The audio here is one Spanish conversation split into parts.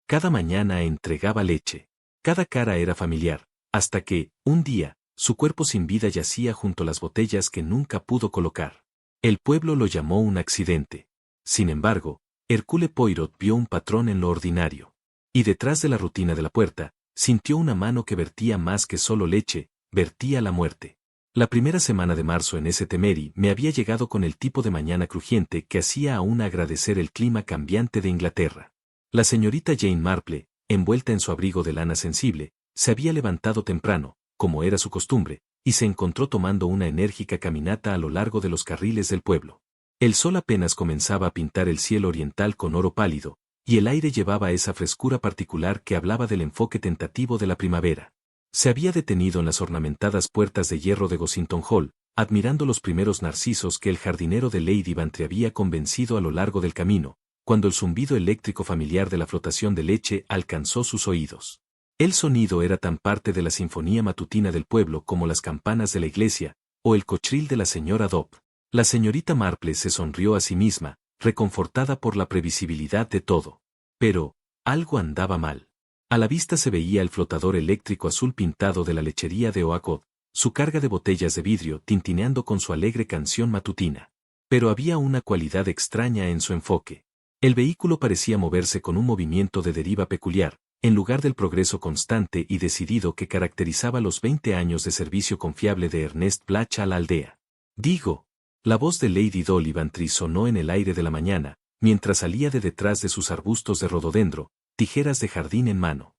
Cada mañana entregaba leche. Cada cara era familiar, hasta que, un día, su cuerpo sin vida yacía junto a las botellas que nunca pudo colocar. El pueblo lo llamó un accidente. Sin embargo, Hercule Poirot vio un patrón en lo ordinario. Y detrás de la rutina de la puerta, sintió una mano que vertía más que solo leche, vertía la muerte. La primera semana de marzo en ese Temeri me había llegado con el tipo de mañana crujiente que hacía aún agradecer el clima cambiante de Inglaterra. La señorita Jane Marple, envuelta en su abrigo de lana sensible, se había levantado temprano, como era su costumbre, y se encontró tomando una enérgica caminata a lo largo de los carriles del pueblo. El sol apenas comenzaba a pintar el cielo oriental con oro pálido, y el aire llevaba esa frescura particular que hablaba del enfoque tentativo de la primavera. Se había detenido en las ornamentadas puertas de hierro de Gossington Hall, admirando los primeros narcisos que el jardinero de Lady Bantry había convencido a lo largo del camino, cuando el zumbido eléctrico familiar de la flotación de leche alcanzó sus oídos. El sonido era tan parte de la sinfonía matutina del pueblo como las campanas de la iglesia, o el cochil de la señora Dobb. La señorita Marple se sonrió a sí misma, reconfortada por la previsibilidad de todo. Pero, algo andaba mal. A la vista se veía el flotador eléctrico azul pintado de la lechería de Oakwood, su carga de botellas de vidrio tintineando con su alegre canción matutina. Pero había una cualidad extraña en su enfoque. El vehículo parecía moverse con un movimiento de deriva peculiar, en lugar del progreso constante y decidido que caracterizaba los 20 años de servicio confiable de Ernest Blatch a la aldea. Digo, la voz de Lady Dolly Bantry sonó en el aire de la mañana, mientras salía de detrás de sus arbustos de rododendro, tijeras de jardín en mano.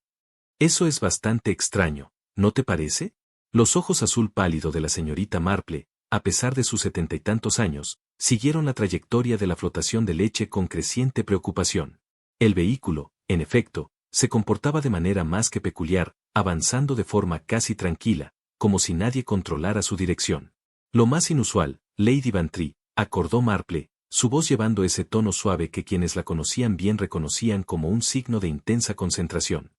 Eso es bastante extraño, ¿no te parece? Los ojos azul pálido de la señorita Marple, a pesar de sus 70 y tantos años, siguieron la trayectoria de la flotación de leche con creciente preocupación. El vehículo, en efecto, se comportaba de manera más que peculiar, avanzando de forma casi tranquila, como si nadie controlara su dirección. Lo más inusual, Lady Bantry, acordó Marple, su voz llevando ese tono suave que quienes la conocían bien reconocían como un signo de intensa concentración.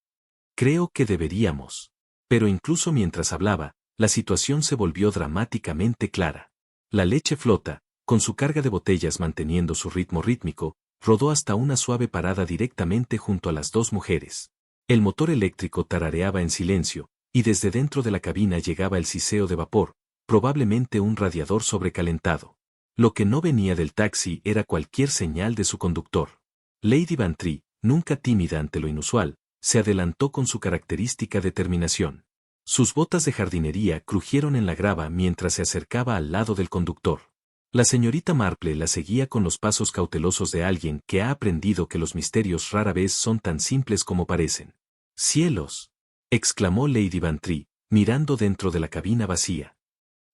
Creo que deberíamos. Pero incluso mientras hablaba, la situación se volvió dramáticamente clara. La leche flota, con su carga de botellas manteniendo su ritmo rítmico, rodó hasta una suave parada directamente junto a las dos mujeres. El motor eléctrico tarareaba en silencio, y desde dentro de la cabina llegaba el siseo de vapor, probablemente un radiador sobrecalentado. Lo que no venía del taxi era cualquier señal de su conductor. Lady Bantry, nunca tímida ante lo inusual, se adelantó con su característica determinación. Sus botas de jardinería crujieron en la grava mientras se acercaba al lado del conductor. La señorita Marple la seguía con los pasos cautelosos de alguien que ha aprendido que los misterios rara vez son tan simples como parecen. ¡Cielos!, exclamó Lady Bantry, mirando dentro de la cabina vacía.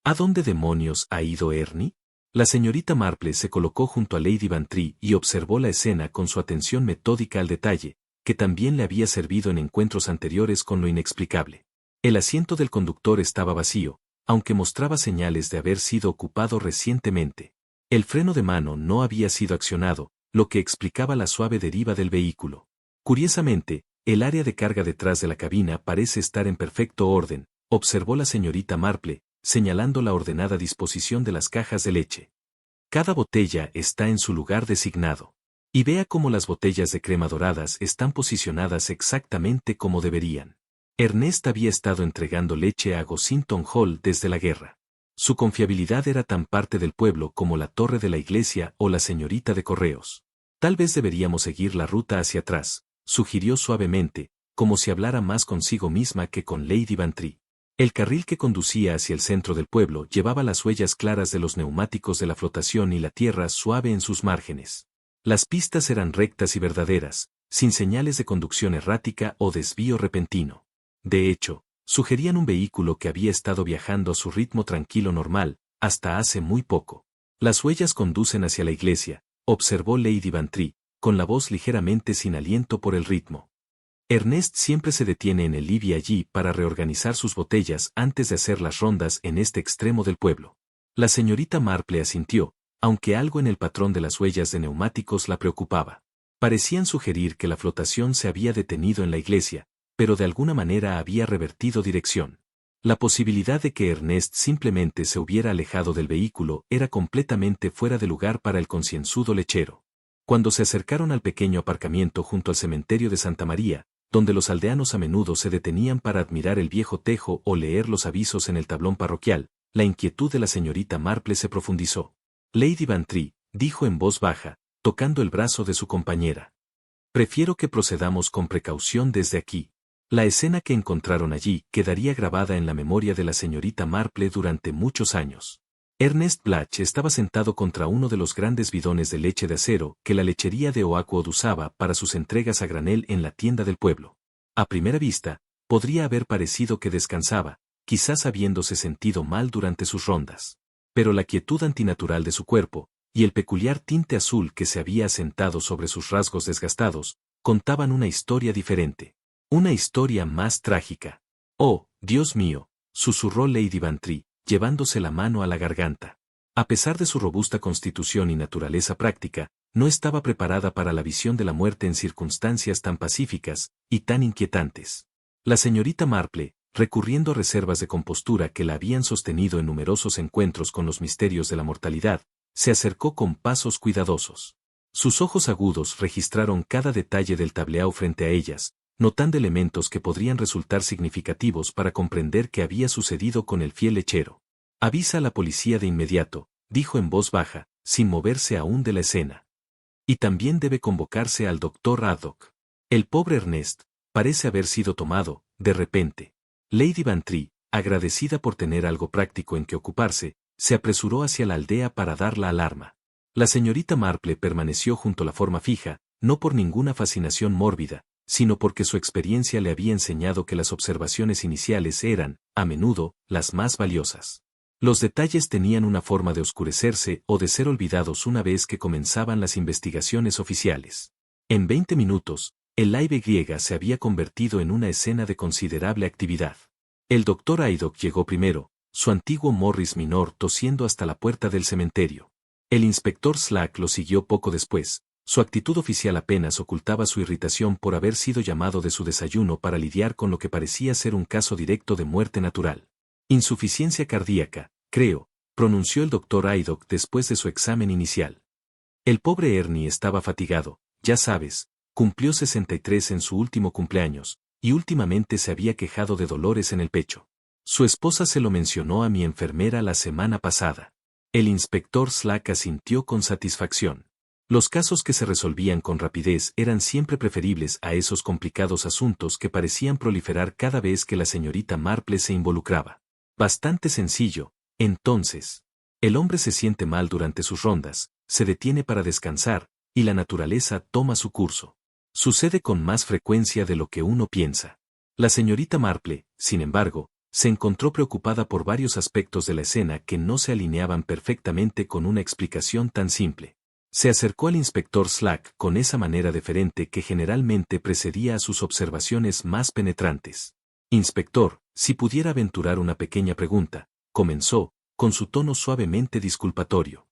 ¿A dónde demonios ha ido Ernie? La señorita Marple se colocó junto a Lady Bantry y observó la escena con su atención metódica al detalle, que también le había servido en encuentros anteriores con lo inexplicable. El asiento del conductor estaba vacío, aunque mostraba señales de haber sido ocupado recientemente. El freno de mano no había sido accionado, lo que explicaba la suave deriva del vehículo. Curiosamente, el área de carga detrás de la cabina parece estar en perfecto orden, observó la señorita Marple, señalando la ordenada disposición de las cajas de leche. Cada botella está en su lugar designado. Y vea cómo las botellas de crema doradas están posicionadas exactamente como deberían. Ernest había estado entregando leche a Gossington Hall desde la guerra. Su confiabilidad era tan parte del pueblo como la torre de la iglesia o la señorita de correos. Tal vez deberíamos seguir la ruta hacia atrás, sugirió suavemente, como si hablara más consigo misma que con Lady Bantry. El carril que conducía hacia el centro del pueblo llevaba las huellas claras de los neumáticos de la flotación y la tierra suave en sus márgenes. Las pistas eran rectas y verdaderas, sin señales de conducción errática o desvío repentino. De hecho, sugerían un vehículo que había estado viajando a su ritmo tranquilo normal, hasta hace muy poco. Las huellas conducen hacia la iglesia, observó Lady Bantry, con la voz ligeramente sin aliento por el ritmo. Ernest siempre se detiene en el Libby allí para reorganizar sus botellas antes de hacer las rondas en este extremo del pueblo. La señorita Marple asintió, aunque algo en el patrón de las huellas de neumáticos la preocupaba. Parecían sugerir que la flotación se había detenido en la iglesia, pero de alguna manera había revertido dirección. La posibilidad de que Ernest simplemente se hubiera alejado del vehículo era completamente fuera de lugar para el concienzudo lechero. Cuando se acercaron al pequeño aparcamiento junto al cementerio de Santa María, donde los aldeanos a menudo se detenían para admirar el viejo tejo o leer los avisos en el tablón parroquial, la inquietud de la señorita Marple se profundizó. Lady Bantry, dijo en voz baja, tocando el brazo de su compañera. Prefiero que procedamos con precaución desde aquí. La escena que encontraron allí quedaría grabada en la memoria de la señorita Marple durante muchos años. Ernest Blatch estaba sentado contra uno de los grandes bidones de leche de acero que la lechería de Oakwood usaba para sus entregas a granel en la tienda del pueblo. A primera vista, podría haber parecido que descansaba, quizás habiéndose sentido mal durante sus rondas. Pero la quietud antinatural de su cuerpo, y el peculiar tinte azul que se había asentado sobre sus rasgos desgastados, contaban una historia diferente. Una historia más trágica. «Oh, Dios mío», susurró Lady Bantry, llevándose la mano a la garganta. A pesar de su robusta constitución y naturaleza práctica, no estaba preparada para la visión de la muerte en circunstancias tan pacíficas y tan inquietantes. La señorita Marple, recurriendo a reservas de compostura que la habían sostenido en numerosos encuentros con los misterios de la mortalidad, se acercó con pasos cuidadosos. Sus ojos agudos registraron cada detalle del tableau frente a ellas, notando elementos que podrían resultar significativos para comprender qué había sucedido con el fiel lechero. «Avisa a la policía de inmediato», dijo en voz baja, sin moverse aún de la escena. «Y también debe convocarse al doctor Haddock. El pobre Ernest parece haber sido tomado, de repente». Lady Bantry, agradecida por tener algo práctico en que ocuparse, se apresuró hacia la aldea para dar la alarma. La señorita Marple permaneció junto a la forma fija, no por ninguna fascinación mórbida, sino porque su experiencia le había enseñado que las observaciones iniciales eran, a menudo, las más valiosas. Los detalles tenían una forma de oscurecerse o de ser olvidados una vez que comenzaban las investigaciones oficiales. En 20 minutos, el Live griega se había convertido en una escena de considerable actividad. El doctor Haydock llegó primero, su antiguo Morris Minor tosiendo hasta la puerta del cementerio. El inspector Slack lo siguió poco después. Su actitud oficial apenas ocultaba su irritación por haber sido llamado de su desayuno para lidiar con lo que parecía ser un caso directo de muerte natural. «Insuficiencia cardíaca, creo», pronunció el doctor Haydock después de su examen inicial. El pobre Ernie estaba fatigado, ya sabes, cumplió 63 en su último cumpleaños, y últimamente se había quejado de dolores en el pecho. Su esposa se lo mencionó a mi enfermera la semana pasada. El inspector Slack asintió con satisfacción. Los casos que se resolvían con rapidez eran siempre preferibles a esos complicados asuntos que parecían proliferar cada vez que la señorita Marple se involucraba. Bastante sencillo, entonces. El hombre se siente mal durante sus rondas, se detiene para descansar, y la naturaleza toma su curso. Sucede con más frecuencia de lo que uno piensa. La señorita Marple, sin embargo, se encontró preocupada por varios aspectos de la escena que no se alineaban perfectamente con una explicación tan simple. Se acercó al inspector Slack con esa manera deferente que generalmente precedía a sus observaciones más penetrantes. «Inspector, si pudiera aventurar una pequeña pregunta», comenzó, con su tono suavemente disculpatorio.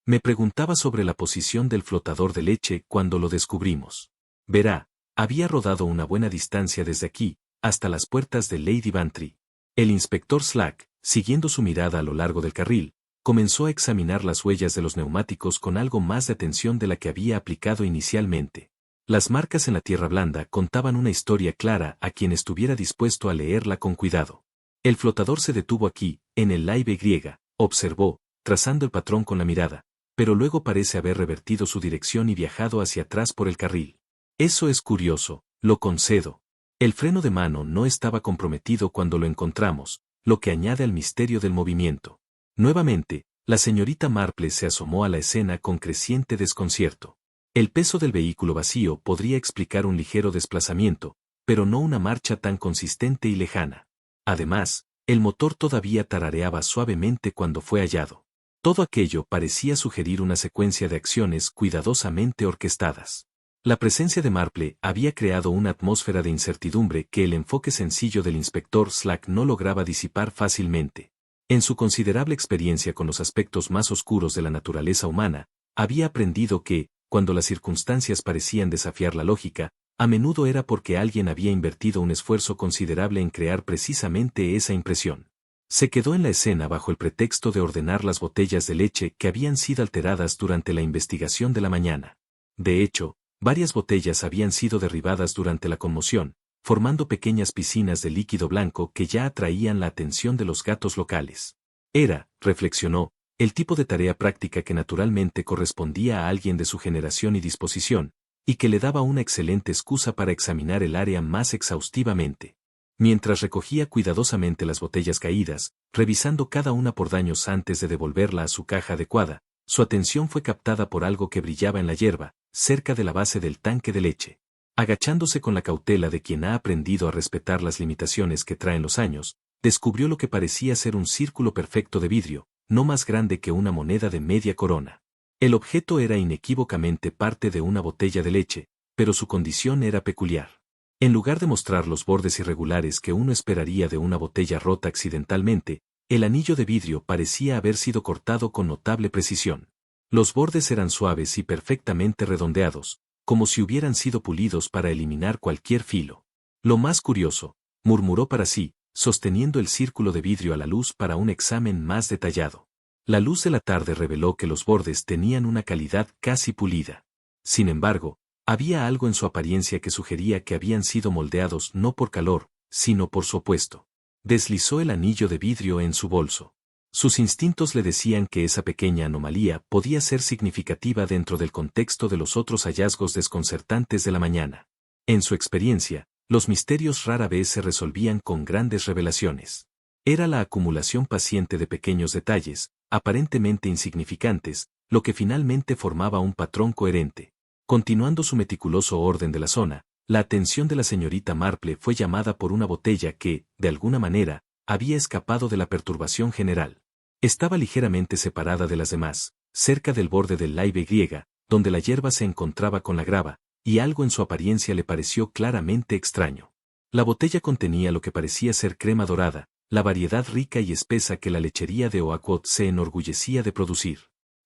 «Me preguntaba sobre la posición del flotador de leche cuando lo descubrimos. Verá, había rodado una buena distancia desde aquí, hasta las puertas de Lady Bantry». El inspector Slack, siguiendo su mirada a lo largo del carril, comenzó a examinar las huellas de los neumáticos con algo más de atención de la que había aplicado inicialmente. Las marcas en la tierra blanda contaban una historia clara a quien estuviera dispuesto a leerla con cuidado. El flotador se detuvo aquí, en el Live griega, observó, trazando el patrón con la mirada, pero luego parece haber revertido su dirección y viajado hacia atrás por el carril. Eso es curioso, lo concedo. El freno de mano no estaba comprometido cuando lo encontramos, lo que añade al misterio del movimiento. Nuevamente, la señorita Marple se asomó a la escena con creciente desconcierto. El peso del vehículo vacío podría explicar un ligero desplazamiento, pero no una marcha tan consistente y lejana. Además, el motor todavía tarareaba suavemente cuando fue hallado. Todo aquello parecía sugerir una secuencia de acciones cuidadosamente orquestadas. La presencia de Marple había creado una atmósfera de incertidumbre que el enfoque sencillo del inspector Slack no lograba disipar fácilmente. En su considerable experiencia con los aspectos más oscuros de la naturaleza humana, había aprendido que, cuando las circunstancias parecían desafiar la lógica, a menudo era porque alguien había invertido un esfuerzo considerable en crear precisamente esa impresión. Se quedó en la escena bajo el pretexto de ordenar las botellas de leche que habían sido alteradas durante la investigación de la mañana. De hecho, varias botellas habían sido derribadas durante la conmoción, formando pequeñas piscinas de líquido blanco que ya atraían la atención de los gatos locales. Era, reflexionó, el tipo de tarea práctica que naturalmente correspondía a alguien de su generación y disposición, y que le daba una excelente excusa para examinar el área más exhaustivamente. Mientras recogía cuidadosamente las botellas caídas, revisando cada una por daños antes de devolverla a su caja adecuada, su atención fue captada por algo que brillaba en la hierba, cerca de la base del tanque de leche. Agachándose con la cautela de quien ha aprendido a respetar las limitaciones que traen los años, descubrió lo que parecía ser un círculo perfecto de vidrio, no más grande que una moneda de media corona. El objeto era inequívocamente parte de una botella de leche, pero su condición era peculiar. En lugar de mostrar los bordes irregulares que uno esperaría de una botella rota accidentalmente, el anillo de vidrio parecía haber sido cortado con notable precisión. Los bordes eran suaves y perfectamente redondeados, como si hubieran sido pulidos para eliminar cualquier filo. Lo más curioso, murmuró para sí, sosteniendo el círculo de vidrio a la luz para un examen más detallado. La luz de la tarde reveló que los bordes tenían una calidad casi pulida. Sin embargo, había algo en su apariencia que sugería que habían sido moldeados no por calor, sino por su opuesto. Deslizó el anillo de vidrio en su bolso. Sus instintos le decían que esa pequeña anomalía podía ser significativa dentro del contexto de los otros hallazgos desconcertantes de la mañana. En su experiencia, los misterios rara vez se resolvían con grandes revelaciones. Era la acumulación paciente de pequeños detalles, aparentemente insignificantes, lo que finalmente formaba un patrón coherente. Continuando su meticuloso orden de la zona, la atención de la señorita Marple fue llamada por una botella que, de alguna manera, había escapado de la perturbación general. Estaba ligeramente separada de las demás, cerca del borde del laibe griega, donde la hierba se encontraba con la grava, y algo en su apariencia le pareció claramente extraño. La botella contenía lo que parecía ser crema dorada, la variedad rica y espesa que la lechería de Oakwood se enorgullecía de producir.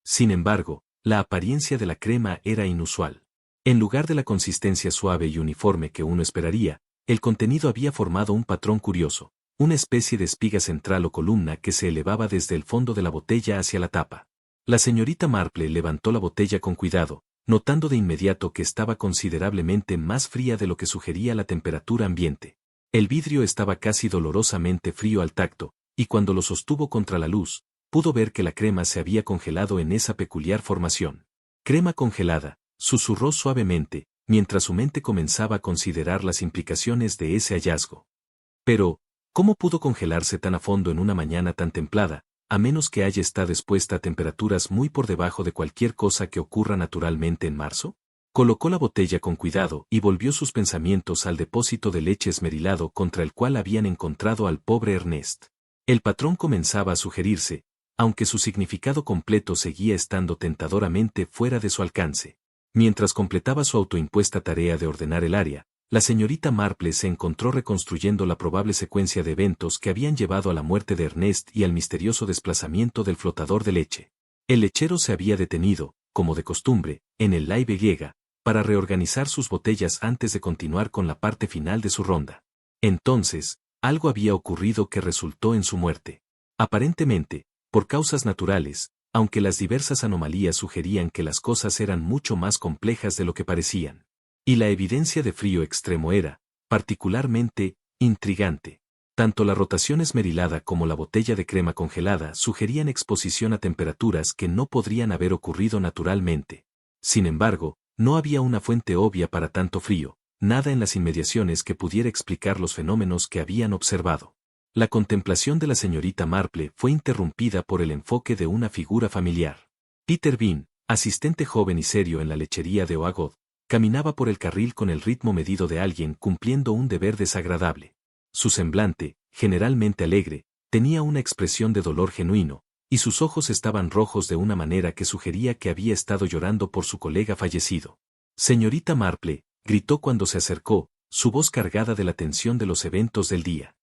Sin embargo, la apariencia de la crema era inusual. En lugar de la consistencia suave y uniforme que uno esperaría, el contenido había formado un patrón curioso, una especie de espiga central o columna que se elevaba desde el fondo de la botella hacia la tapa. La señorita Marple levantó la botella con cuidado, notando de inmediato que estaba considerablemente más fría de lo que sugería la temperatura ambiente. El vidrio estaba casi dolorosamente frío al tacto, y cuando lo sostuvo contra la luz, pudo ver que la crema se había congelado en esa peculiar formación. Crema congelada, susurró suavemente, mientras su mente comenzaba a considerar las implicaciones de ese hallazgo. Pero, ¿cómo pudo congelarse tan a fondo en una mañana tan templada, a menos que haya estado expuesta a temperaturas muy por debajo de cualquier cosa que ocurra naturalmente en marzo? Colocó la botella con cuidado y volvió sus pensamientos al depósito de leche esmerilado contra el cual habían encontrado al pobre Ernest. El patrón comenzaba a sugerirse, aunque su significado completo seguía estando tentadoramente fuera de su alcance. Mientras completaba su autoimpuesta tarea de ordenar el área, la señorita Marple se encontró reconstruyendo la probable secuencia de eventos que habían llevado a la muerte de Ernest y al misterioso desplazamiento del flotador de leche. El lechero se había detenido, como de costumbre, en el laibe griega, para reorganizar sus botellas antes de continuar con la parte final de su ronda. Entonces, algo había ocurrido que resultó en su muerte. Aparentemente, por causas naturales, aunque las diversas anomalías sugerían que las cosas eran mucho más complejas de lo que parecían. Y la evidencia de frío extremo era, particularmente, intrigante. Tanto la rotación esmerilada como la botella de crema congelada sugerían exposición a temperaturas que no podrían haber ocurrido naturalmente. Sin embargo, no había una fuente obvia para tanto frío, nada en las inmediaciones que pudiera explicar los fenómenos que habían observado. La contemplación de la señorita Marple fue interrumpida por el enfoque de una figura familiar. Peter Bean, asistente joven y serio en la lechería de Oakwood, caminaba por el carril con el ritmo medido de alguien cumpliendo un deber desagradable. Su semblante, generalmente alegre, tenía una expresión de dolor genuino, y sus ojos estaban rojos de una manera que sugería que había estado llorando por su colega fallecido. Señorita Marple, gritó cuando se acercó, su voz cargada de la tensión de los eventos del día.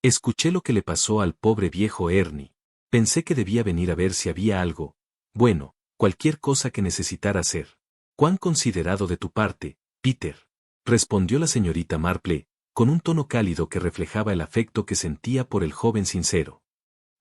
Escuché lo que le pasó al pobre viejo Ernie. Pensé que debía venir a ver si había algo, bueno, cualquier cosa que necesitara hacer. ¿Cuán considerado de tu parte, Peter?, respondió la señorita Marple, con un tono cálido que reflejaba el afecto que sentía por el joven sincero.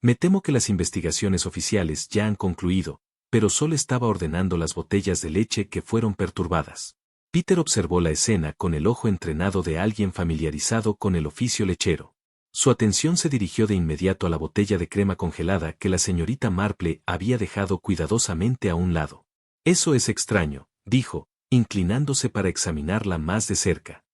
Me temo que las investigaciones oficiales ya han concluido, pero solo estaba ordenando las botellas de leche que fueron perturbadas. Peter observó la escena con el ojo entrenado de alguien familiarizado con el oficio lechero. Su atención se dirigió de inmediato a la botella de crema congelada que la señorita Marple había dejado cuidadosamente a un lado. Eso es extraño, dijo, inclinándose para examinarla más de cerca.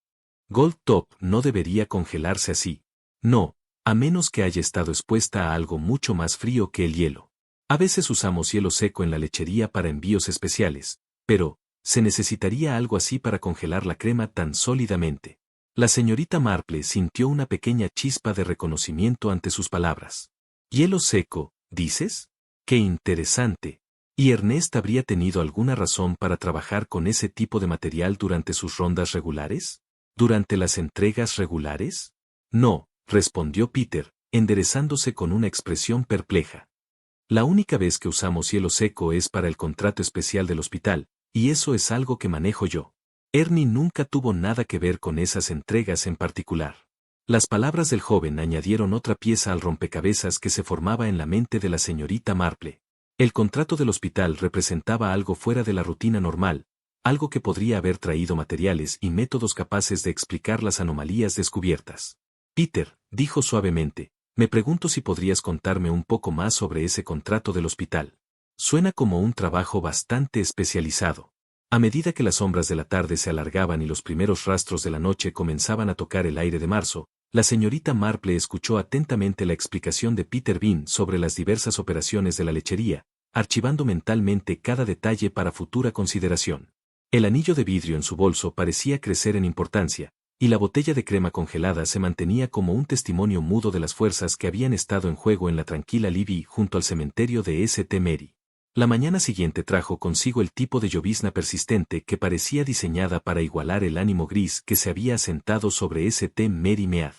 Gold Top no debería congelarse así. No, a menos que haya estado expuesta a algo mucho más frío que el hielo. A veces usamos hielo seco en la lechería para envíos especiales, pero se necesitaría algo así para congelar la crema tan sólidamente. La señorita Marple sintió una pequeña chispa de reconocimiento ante sus palabras. ¿Hielo seco, dices? ¡Qué interesante! ¿Y Ernest habría tenido alguna razón para trabajar con ese tipo de material durante sus rondas regulares? ¿Durante las entregas regulares? No, respondió Peter, enderezándose con una expresión perpleja. La única vez que usamos hielo seco es para el contrato especial del hospital, y eso es algo que manejo yo. Ernie nunca tuvo nada que ver con esas entregas en particular. Las palabras del joven añadieron otra pieza al rompecabezas que se formaba en la mente de la señorita Marple. El contrato del hospital representaba algo fuera de la rutina normal, algo que podría haber traído materiales y métodos capaces de explicar las anomalías descubiertas. Peter, dijo suavemente, me pregunto si podrías contarme un poco más sobre ese contrato del hospital. Suena como un trabajo bastante especializado. A medida que las sombras de la tarde se alargaban y los primeros rastros de la noche comenzaban a tocar el aire de marzo, la señorita Marple escuchó atentamente la explicación de Peter Bean sobre las diversas operaciones de la lechería, archivando mentalmente cada detalle para futura consideración. El anillo de vidrio en su bolso parecía crecer en importancia, y la botella de crema congelada se mantenía como un testimonio mudo de las fuerzas que habían estado en juego en la tranquila Libby junto al cementerio de St. Mary. La mañana siguiente trajo consigo el tipo de llovizna persistente que parecía diseñada para igualar el ánimo gris que se había asentado sobre St. Mary Mead.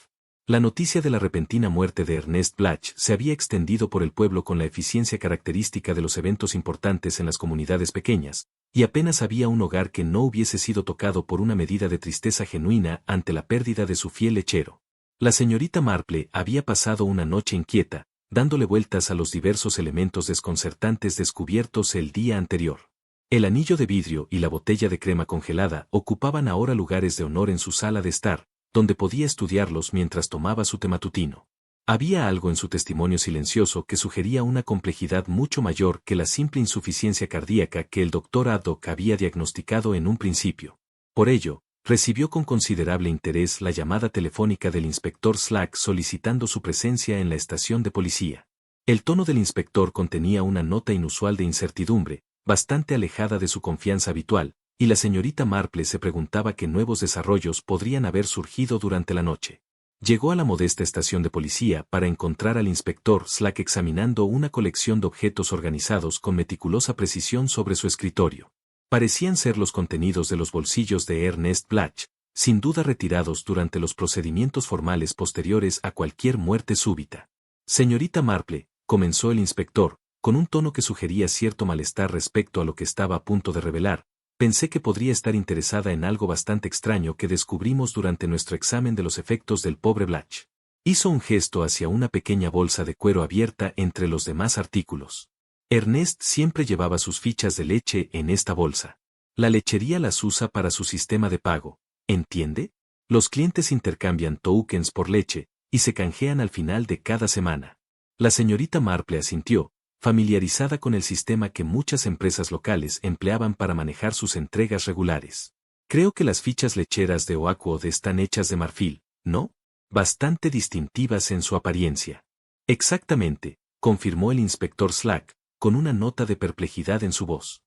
La noticia de la repentina muerte de Ernest Blatch se había extendido por el pueblo con la eficiencia característica de los eventos importantes en las comunidades pequeñas, y apenas había un hogar que no hubiese sido tocado por una medida de tristeza genuina ante la pérdida de su fiel lechero. La señorita Marple había pasado una noche inquieta, dándole vueltas a los diversos elementos desconcertantes descubiertos el día anterior. El anillo de vidrio y la botella de crema congelada ocupaban ahora lugares de honor en su sala de estar, donde podía estudiarlos mientras tomaba su té matutino. Había algo en su testimonio silencioso que sugería una complejidad mucho mayor que la simple insuficiencia cardíaca que el doctor Haddock había diagnosticado en un principio. Por ello, recibió con considerable interés la llamada telefónica del inspector Slack solicitando su presencia en la estación de policía. El tono del inspector contenía una nota inusual de incertidumbre, bastante alejada de su confianza habitual, y la señorita Marple se preguntaba qué nuevos desarrollos podrían haber surgido durante la noche. Llegó a la modesta estación de policía para encontrar al inspector Slack examinando una colección de objetos organizados con meticulosa precisión sobre su escritorio. Parecían ser los contenidos de los bolsillos de Ernest Blatch, sin duda retirados durante los procedimientos formales posteriores a cualquier muerte súbita. Señorita Marple, comenzó el inspector, con un tono que sugería cierto malestar respecto a lo que estaba a punto de revelar, pensé que podría estar interesada en algo bastante extraño que descubrimos durante nuestro examen de los efectos del pobre Blatch. Hizo un gesto hacia una pequeña bolsa de cuero abierta entre los demás artículos. Ernest siempre llevaba sus fichas de leche en esta bolsa. La lechería las usa para su sistema de pago, ¿entiende? Los clientes intercambian tokens por leche, y se canjean al final de cada semana. La señorita Marple asintió, familiarizada con el sistema que muchas empresas locales empleaban para manejar sus entregas regulares. Creo que las fichas lecheras de Oakwood están hechas de marfil, ¿no? Bastante distintivas en su apariencia. Exactamente, confirmó el inspector Slack, con una nota de perplejidad en su voz.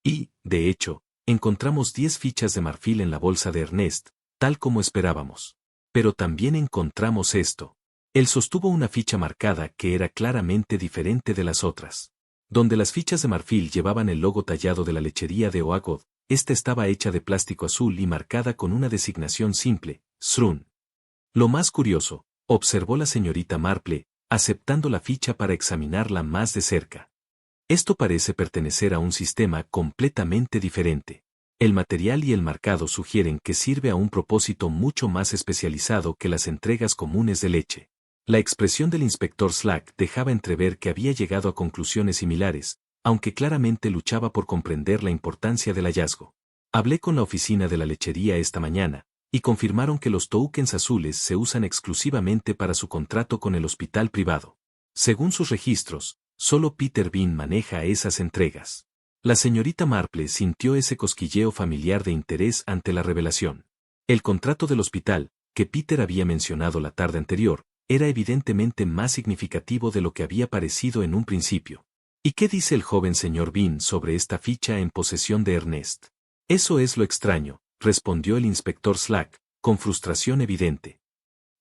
Y, de hecho, encontramos 10 fichas de marfil en la bolsa de Ernest, tal como esperábamos. Pero también encontramos esto. Él sostuvo una ficha marcada que era claramente diferente de las otras. Donde las fichas de marfil llevaban el logo tallado de la lechería de Oakwood, esta estaba hecha de plástico azul y marcada con una designación simple, Srun. Lo más curioso, observó la señorita Marple, aceptando la ficha para examinarla más de cerca. Esto parece pertenecer a un sistema completamente diferente. El material y el marcado sugieren que sirve a un propósito mucho más especializado que las entregas comunes de leche. La expresión del inspector Slack dejaba entrever que había llegado a conclusiones similares, aunque claramente luchaba por comprender la importancia del hallazgo. Hablé con la oficina de la lechería esta mañana, y confirmaron que los tokens azules se usan exclusivamente para su contrato con el hospital privado. Según sus registros, solo Peter Bean maneja esas entregas. La señorita Marple sintió ese cosquilleo familiar de interés ante la revelación. El contrato del hospital, que Peter había mencionado la tarde anterior, era evidentemente más significativo de lo que había parecido en un principio. ¿Y qué dice el joven señor Bean sobre esta ficha en posesión de Ernest? Eso es lo extraño, respondió el inspector Slack, con frustración evidente.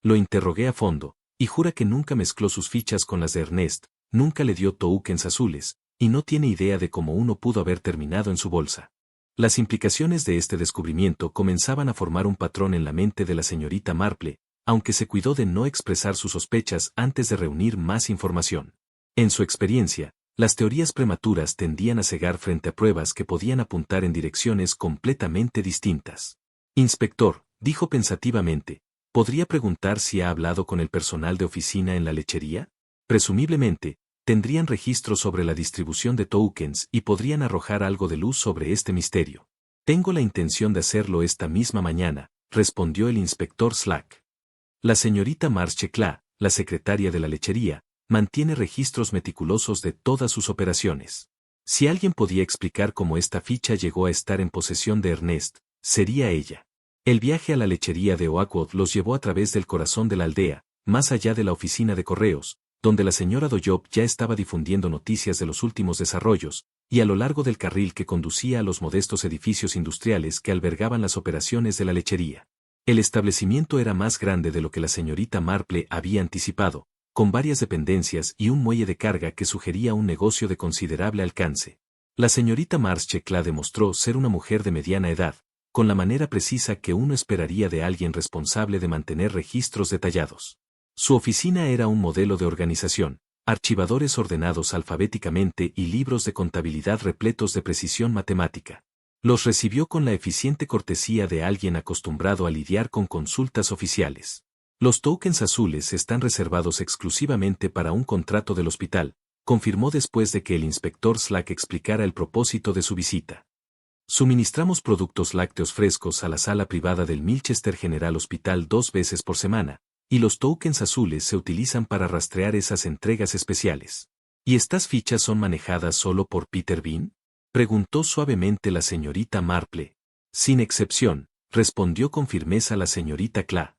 Lo interrogué a fondo, y jura que nunca mezcló sus fichas con las de Ernest, nunca le dio tokens azules, y no tiene idea de cómo uno pudo haber terminado en su bolsa. Las implicaciones de este descubrimiento comenzaban a formar un patrón en la mente de la señorita Marple, aunque se cuidó de no expresar sus sospechas antes de reunir más información. En su experiencia, las teorías prematuras tendían a cegar frente a pruebas que podían apuntar en direcciones completamente distintas. Inspector, dijo pensativamente, ¿podría preguntar si ha hablado con el personal de oficina en la lechería? Presumiblemente, tendrían registro sobre la distribución de tokens y podrían arrojar algo de luz sobre este misterio. Tengo la intención de hacerlo esta misma mañana, respondió el inspector Slack. La señorita Marche Cla, la secretaria de la lechería, mantiene registros meticulosos de todas sus operaciones. Si alguien podía explicar cómo esta ficha llegó a estar en posesión de Ernest, sería ella. El viaje a la lechería de Oakwood los llevó a través del corazón de la aldea, más allá de la oficina de correos, donde la señora Doyop ya estaba difundiendo noticias de los últimos desarrollos, y a lo largo del carril que conducía a los modestos edificios industriales que albergaban las operaciones de la lechería. El establecimiento era más grande de lo que la señorita Marple había anticipado, con varias dependencias y un muelle de carga que sugería un negocio de considerable alcance. La señorita Marche Cla demostró ser una mujer de mediana edad, con la manera precisa que uno esperaría de alguien responsable de mantener registros detallados. Su oficina era un modelo de organización, archivadores ordenados alfabéticamente y libros de contabilidad repletos de precisión matemática. Los recibió con la eficiente cortesía de alguien acostumbrado a lidiar con consultas oficiales. Los tokens azules están reservados exclusivamente para un contrato del hospital, confirmó después de que el inspector Slack explicara el propósito de su visita. Suministramos productos lácteos frescos a la sala privada del Milchester General Hospital 2 veces por semana, y los tokens azules se utilizan para rastrear esas entregas especiales. ¿Y estas fichas son manejadas solo por Peter Bean? Preguntó suavemente la señorita Marple. Sin excepción, respondió con firmeza la señorita Cla.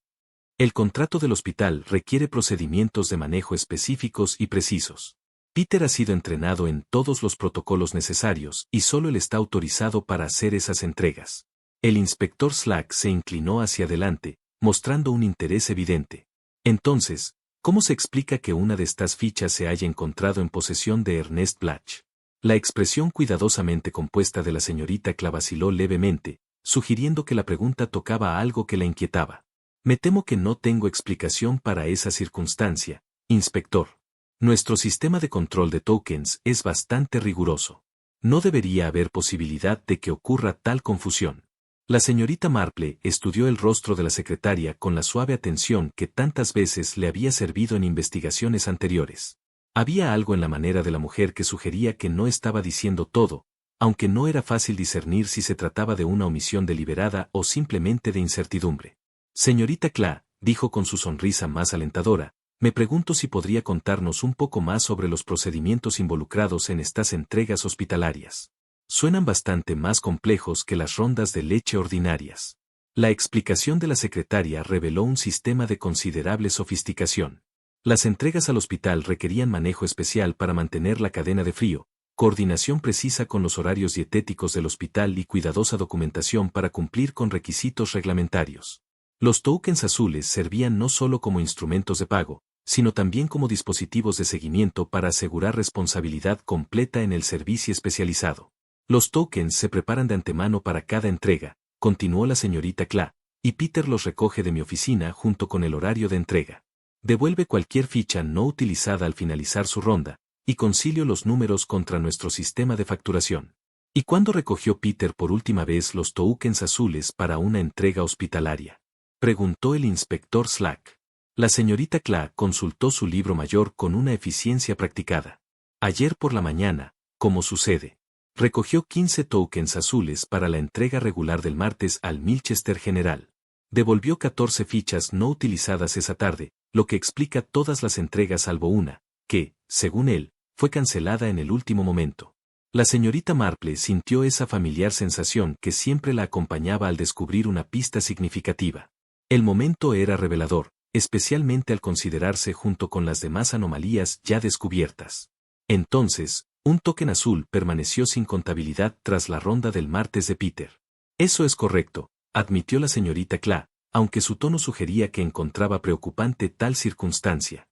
El contrato del hospital requiere procedimientos de manejo específicos y precisos. Peter ha sido entrenado en todos los protocolos necesarios y solo él está autorizado para hacer esas entregas. El inspector Slack se inclinó hacia adelante, mostrando un interés evidente. Entonces, ¿cómo se explica que una de estas fichas se haya encontrado en posesión de Ernest Blach? La expresión cuidadosamente compuesta de la señorita Cla vaciló levemente, sugiriendo que la pregunta tocaba a algo que la inquietaba. Me temo que no tengo explicación para esa circunstancia, inspector. Nuestro sistema de control de tokens es bastante riguroso. No debería haber posibilidad de que ocurra tal confusión. La señorita Marple estudió el rostro de la secretaria con la suave atención que tantas veces le había servido en investigaciones anteriores. Había algo en la manera de la mujer que sugería que no estaba diciendo todo, aunque no era fácil discernir si se trataba de una omisión deliberada o simplemente de incertidumbre. Señorita Cla, dijo con su sonrisa más alentadora, me pregunto si podría contarnos un poco más sobre los procedimientos involucrados en estas entregas hospitalarias. Suenan bastante más complejos que las rondas de leche ordinarias. La explicación de la secretaria reveló un sistema de considerable sofisticación. Las entregas al hospital requerían manejo especial para mantener la cadena de frío, coordinación precisa con los horarios dietéticos del hospital y cuidadosa documentación para cumplir con requisitos reglamentarios. Los tokens azules servían no solo como instrumentos de pago, sino también como dispositivos de seguimiento para asegurar responsabilidad completa en el servicio especializado. Los tokens se preparan de antemano para cada entrega, continuó la señorita Cla, y Peter los recoge de mi oficina junto con el horario de entrega. Devuelve cualquier ficha no utilizada al finalizar su ronda, y concilio los números contra nuestro sistema de facturación. ¿Y cuándo recogió Peter por última vez los tokens azules para una entrega hospitalaria? Preguntó el inspector Slack. La señorita Cla consultó su libro mayor con una eficiencia practicada. Ayer por la mañana, como sucede. Recogió 15 tokens azules para la entrega regular del martes al Milchester General. Devolvió 14 fichas no utilizadas esa tarde, lo que explica todas las entregas salvo una, que, según él, fue cancelada en el último momento. La señorita Marple sintió esa familiar sensación que siempre la acompañaba al descubrir una pista significativa. El momento era revelador, especialmente al considerarse junto con las demás anomalías ya descubiertas. Entonces, un token azul permaneció sin contabilidad tras la ronda del martes de Peter. Eso es correcto, admitió la señorita Cla, aunque su tono sugería que encontraba preocupante tal circunstancia.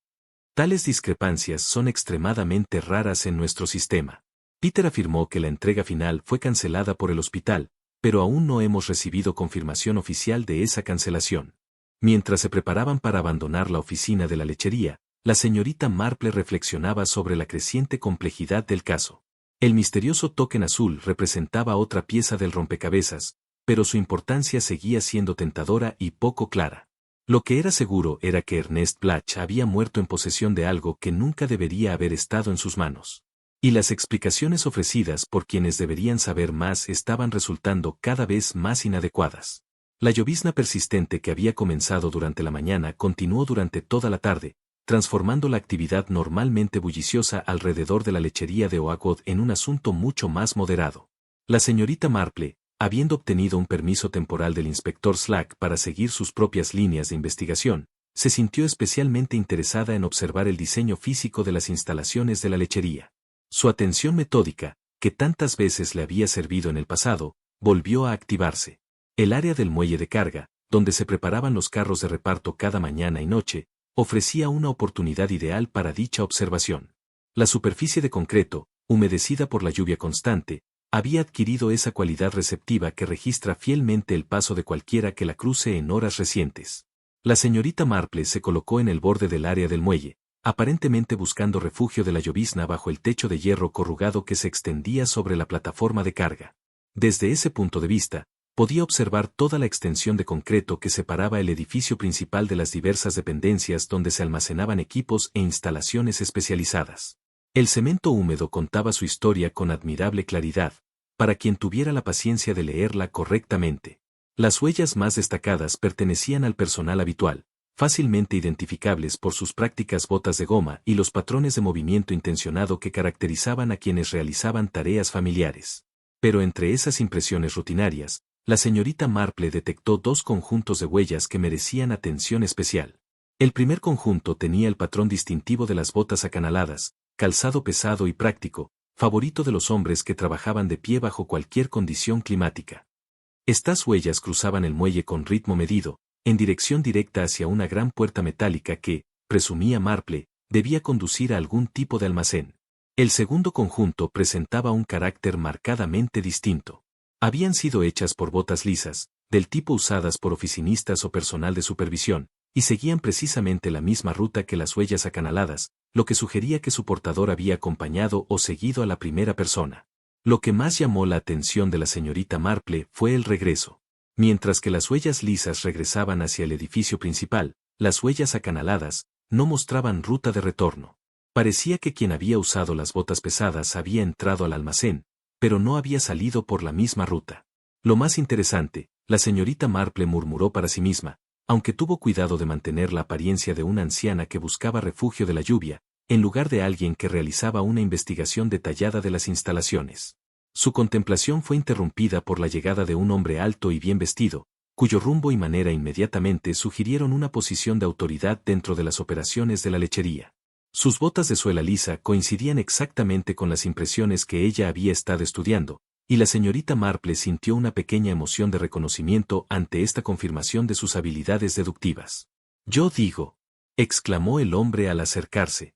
Tales discrepancias son extremadamente raras en nuestro sistema. Peter afirmó que la entrega final fue cancelada por el hospital, pero aún no hemos recibido confirmación oficial de esa cancelación. Mientras se preparaban para abandonar la oficina de la lechería, la señorita Marple reflexionaba sobre la creciente complejidad del caso. El misterioso token azul representaba otra pieza del rompecabezas, pero su importancia seguía siendo tentadora y poco clara. Lo que era seguro era que Ernest Blach había muerto en posesión de algo que nunca debería haber estado en sus manos. Y las explicaciones ofrecidas por quienes deberían saber más estaban resultando cada vez más inadecuadas. La llovizna persistente que había comenzado durante la mañana continuó durante toda la tarde, transformando la actividad normalmente bulliciosa alrededor de la lechería de Oakwood en un asunto mucho más moderado. La señorita Marple, habiendo obtenido un permiso temporal del inspector Slack para seguir sus propias líneas de investigación, se sintió especialmente interesada en observar el diseño físico de las instalaciones de la lechería. Su atención metódica, que tantas veces le había servido en el pasado, volvió a activarse. El área del muelle de carga, donde se preparaban los carros de reparto cada mañana y noche, ofrecía una oportunidad ideal para dicha observación. La superficie de concreto, humedecida por la lluvia constante, había adquirido esa cualidad receptiva que registra fielmente el paso de cualquiera que la cruce en horas recientes. La señorita Marple se colocó en el borde del área del muelle, aparentemente buscando refugio de la llovizna bajo el techo de hierro corrugado que se extendía sobre la plataforma de carga. Desde ese punto de vista, podía observar toda la extensión de concreto que separaba el edificio principal de las diversas dependencias donde se almacenaban equipos e instalaciones especializadas. El cemento húmedo contaba su historia con admirable claridad, para quien tuviera la paciencia de leerla correctamente. Las huellas más destacadas pertenecían al personal habitual, fácilmente identificables por sus prácticas botas de goma y los patrones de movimiento intencionado que caracterizaban a quienes realizaban tareas familiares. Pero entre esas impresiones rutinarias, la señorita Marple detectó dos conjuntos de huellas que merecían atención especial. El primer conjunto tenía el patrón distintivo de las botas acanaladas, calzado pesado y práctico, favorito de los hombres que trabajaban de pie bajo cualquier condición climática. Estas huellas cruzaban el muelle con ritmo medido, en dirección directa hacia una gran puerta metálica que, presumía Marple, debía conducir a algún tipo de almacén. El segundo conjunto presentaba un carácter marcadamente distinto. Habían sido hechas por botas lisas, del tipo usadas por oficinistas o personal de supervisión, y seguían precisamente la misma ruta que las huellas acanaladas, lo que sugería que su portador había acompañado o seguido a la primera persona. Lo que más llamó la atención de la señorita Marple fue el regreso. Mientras que las huellas lisas regresaban hacia el edificio principal, las huellas acanaladas no mostraban ruta de retorno. Parecía que quien había usado las botas pesadas había entrado al almacén, pero no había salido por la misma ruta. Lo más interesante, la señorita Marple murmuró para sí misma, aunque tuvo cuidado de mantener la apariencia de una anciana que buscaba refugio de la lluvia, en lugar de alguien que realizaba una investigación detallada de las instalaciones. Su contemplación fue interrumpida por la llegada de un hombre alto y bien vestido, cuyo rumbo y manera inmediatamente sugirieron una posición de autoridad dentro de las operaciones de la lechería. Sus botas de suela lisa coincidían exactamente con las impresiones que ella había estado estudiando, y la señorita Marple sintió una pequeña emoción de reconocimiento ante esta confirmación de sus habilidades deductivas. «Yo digo», exclamó el hombre al acercarse.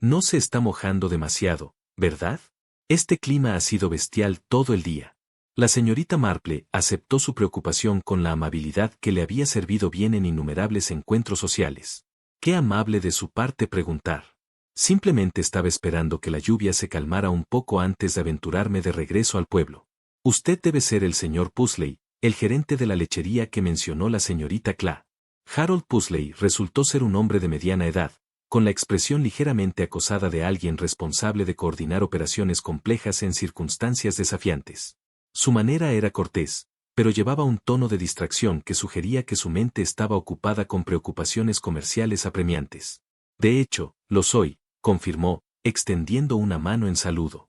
«No se está mojando demasiado, ¿verdad? Este clima ha sido bestial todo el día». La señorita Marple aceptó su preocupación con la amabilidad que le había servido bien en innumerables encuentros sociales. Qué amable de su parte preguntar. Simplemente estaba esperando que la lluvia se calmara un poco antes de aventurarme de regreso al pueblo. Usted debe ser el señor Pusley, el gerente de la lechería que mencionó la señorita Cla. Harold Pusley resultó ser un hombre de mediana edad, con la expresión ligeramente acosada de alguien responsable de coordinar operaciones complejas en circunstancias desafiantes. Su manera era cortés, pero llevaba un tono de distracción que sugería que su mente estaba ocupada con preocupaciones comerciales apremiantes. De hecho, lo soy, confirmó, extendiendo una mano en saludo.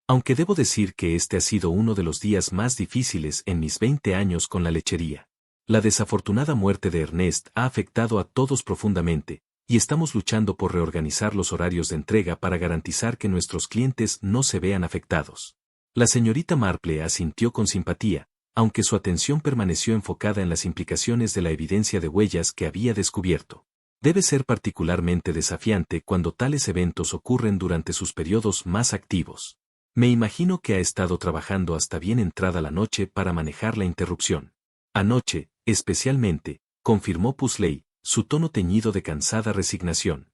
Aunque debo decir que este ha sido uno de los días más difíciles en mis 20 años con la lechería. La desafortunada muerte de Ernest ha afectado a todos profundamente, y estamos luchando por reorganizar los horarios de entrega para garantizar que nuestros clientes no se vean afectados. La señorita Marple asintió con simpatía, aunque su atención permaneció enfocada en las implicaciones de la evidencia de huellas que había descubierto. Debe ser particularmente desafiante cuando tales eventos ocurren durante sus periodos más activos. Me imagino que ha estado trabajando hasta bien entrada la noche para manejar la interrupción. Anoche, especialmente, confirmó Pursley, su tono teñido de cansada resignación.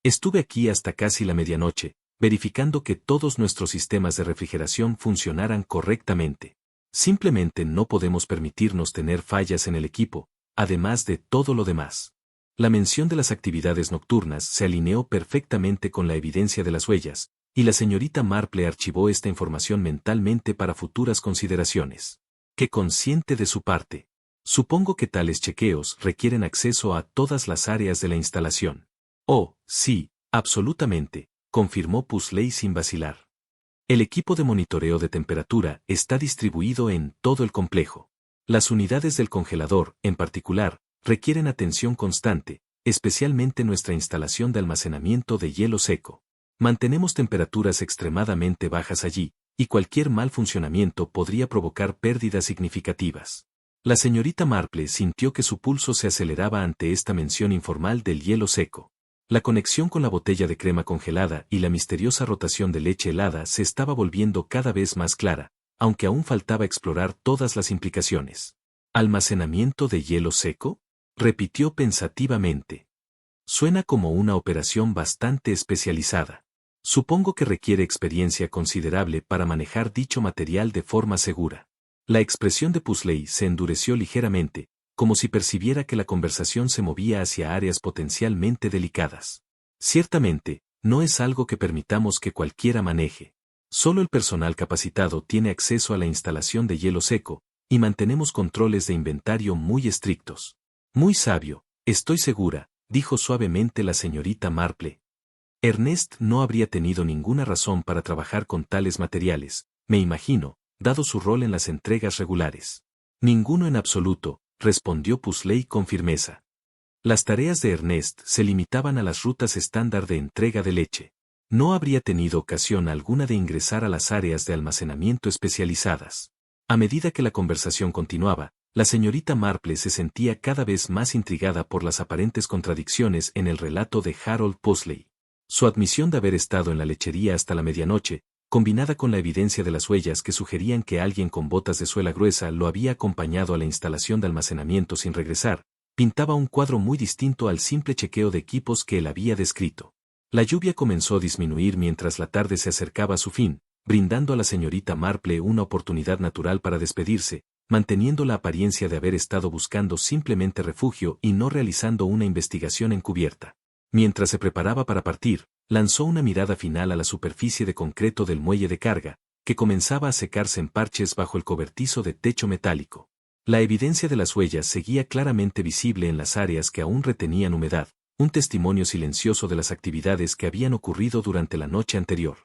Estuve aquí hasta casi la medianoche, verificando que todos nuestros sistemas de refrigeración funcionaran correctamente. Simplemente no podemos permitirnos tener fallas en el equipo, además de todo lo demás. La mención de las actividades nocturnas se alineó perfectamente con la evidencia de las huellas, y la señorita Marple archivó esta información mentalmente para futuras consideraciones. Qué consciente de su parte. Supongo que tales chequeos requieren acceso a todas las áreas de la instalación. Oh, sí, absolutamente, confirmó Pursley sin vacilar. El equipo de monitoreo de temperatura está distribuido en todo el complejo. Las unidades del congelador, en particular, requieren atención constante, especialmente nuestra instalación de almacenamiento de hielo seco. Mantenemos temperaturas extremadamente bajas allí, y cualquier mal funcionamiento podría provocar pérdidas significativas. La señorita Marple sintió que su pulso se aceleraba ante esta mención informal del hielo seco. La conexión con la botella de crema congelada y la misteriosa rotación de leche helada se estaba volviendo cada vez más clara, aunque aún faltaba explorar todas las implicaciones. ¿Almacenamiento de hielo seco?, repitió pensativamente. Suena como una operación bastante especializada. Supongo que requiere experiencia considerable para manejar dicho material de forma segura. La expresión de Pursley se endureció ligeramente, como si percibiera que la conversación se movía hacia áreas potencialmente delicadas. Ciertamente, no es algo que permitamos que cualquiera maneje. Solo el personal capacitado tiene acceso a la instalación de hielo seco, y mantenemos controles de inventario muy estrictos. Muy sabio, estoy segura, dijo suavemente la señorita Marple. Ernest no habría tenido ninguna razón para trabajar con tales materiales, me imagino, dado su rol en las entregas regulares. Ninguno en absoluto, respondió Pursley con firmeza. Las tareas de Ernest se limitaban a las rutas estándar de entrega de leche. No habría tenido ocasión alguna de ingresar a las áreas de almacenamiento especializadas. A medida que la conversación continuaba, la señorita Marple se sentía cada vez más intrigada por las aparentes contradicciones en el relato de Harold Pursley. Su admisión de haber estado en la lechería hasta la medianoche, combinada con la evidencia de las huellas que sugerían que alguien con botas de suela gruesa lo había acompañado a la instalación de almacenamiento sin regresar, pintaba un cuadro muy distinto al simple chequeo de equipos que él había descrito. La lluvia comenzó a disminuir mientras la tarde se acercaba a su fin, brindando a la señorita Marple una oportunidad natural para despedirse, manteniendo la apariencia de haber estado buscando simplemente refugio y no realizando una investigación encubierta. Mientras se preparaba para partir, lanzó una mirada final a la superficie de concreto del muelle de carga, que comenzaba a secarse en parches bajo el cobertizo de techo metálico. La evidencia de las huellas seguía claramente visible en las áreas que aún retenían humedad, un testimonio silencioso de las actividades que habían ocurrido durante la noche anterior.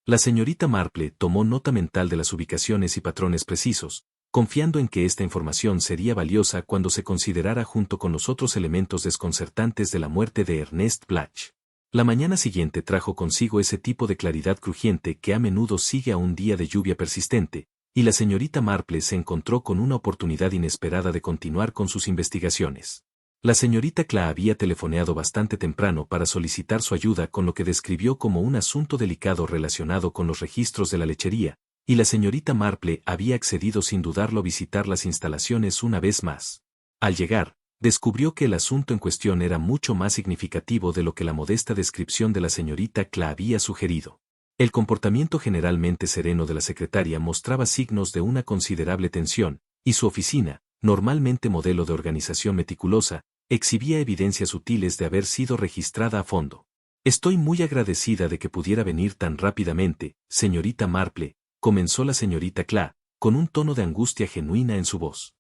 La señorita Marple tomó nota mental de las ubicaciones y patrones precisos, confiando en que esta información sería valiosa cuando se considerara junto con los otros elementos desconcertantes de la muerte de Ernest Blatch. La mañana siguiente trajo consigo ese tipo de claridad crujiente que a menudo sigue a un día de lluvia persistente, y la señorita Marple se encontró con una oportunidad inesperada de continuar con sus investigaciones. La señorita Cla había telefoneado bastante temprano para solicitar su ayuda con lo que describió como un asunto delicado relacionado con los registros de la lechería, y la señorita Marple había accedido sin dudarlo a visitar las instalaciones una vez más. Al llegar, descubrió que el asunto en cuestión era mucho más significativo de lo que la modesta descripción de la señorita Cla había sugerido. El comportamiento generalmente sereno de la secretaria mostraba signos de una considerable tensión, y su oficina, normalmente modelo de organización meticulosa, exhibía evidencias sutiles de haber sido registrada a fondo. Estoy muy agradecida de que pudiera venir tan rápidamente, señorita Marple, comenzó la señorita Clay, con un tono de angustia genuina en su voz.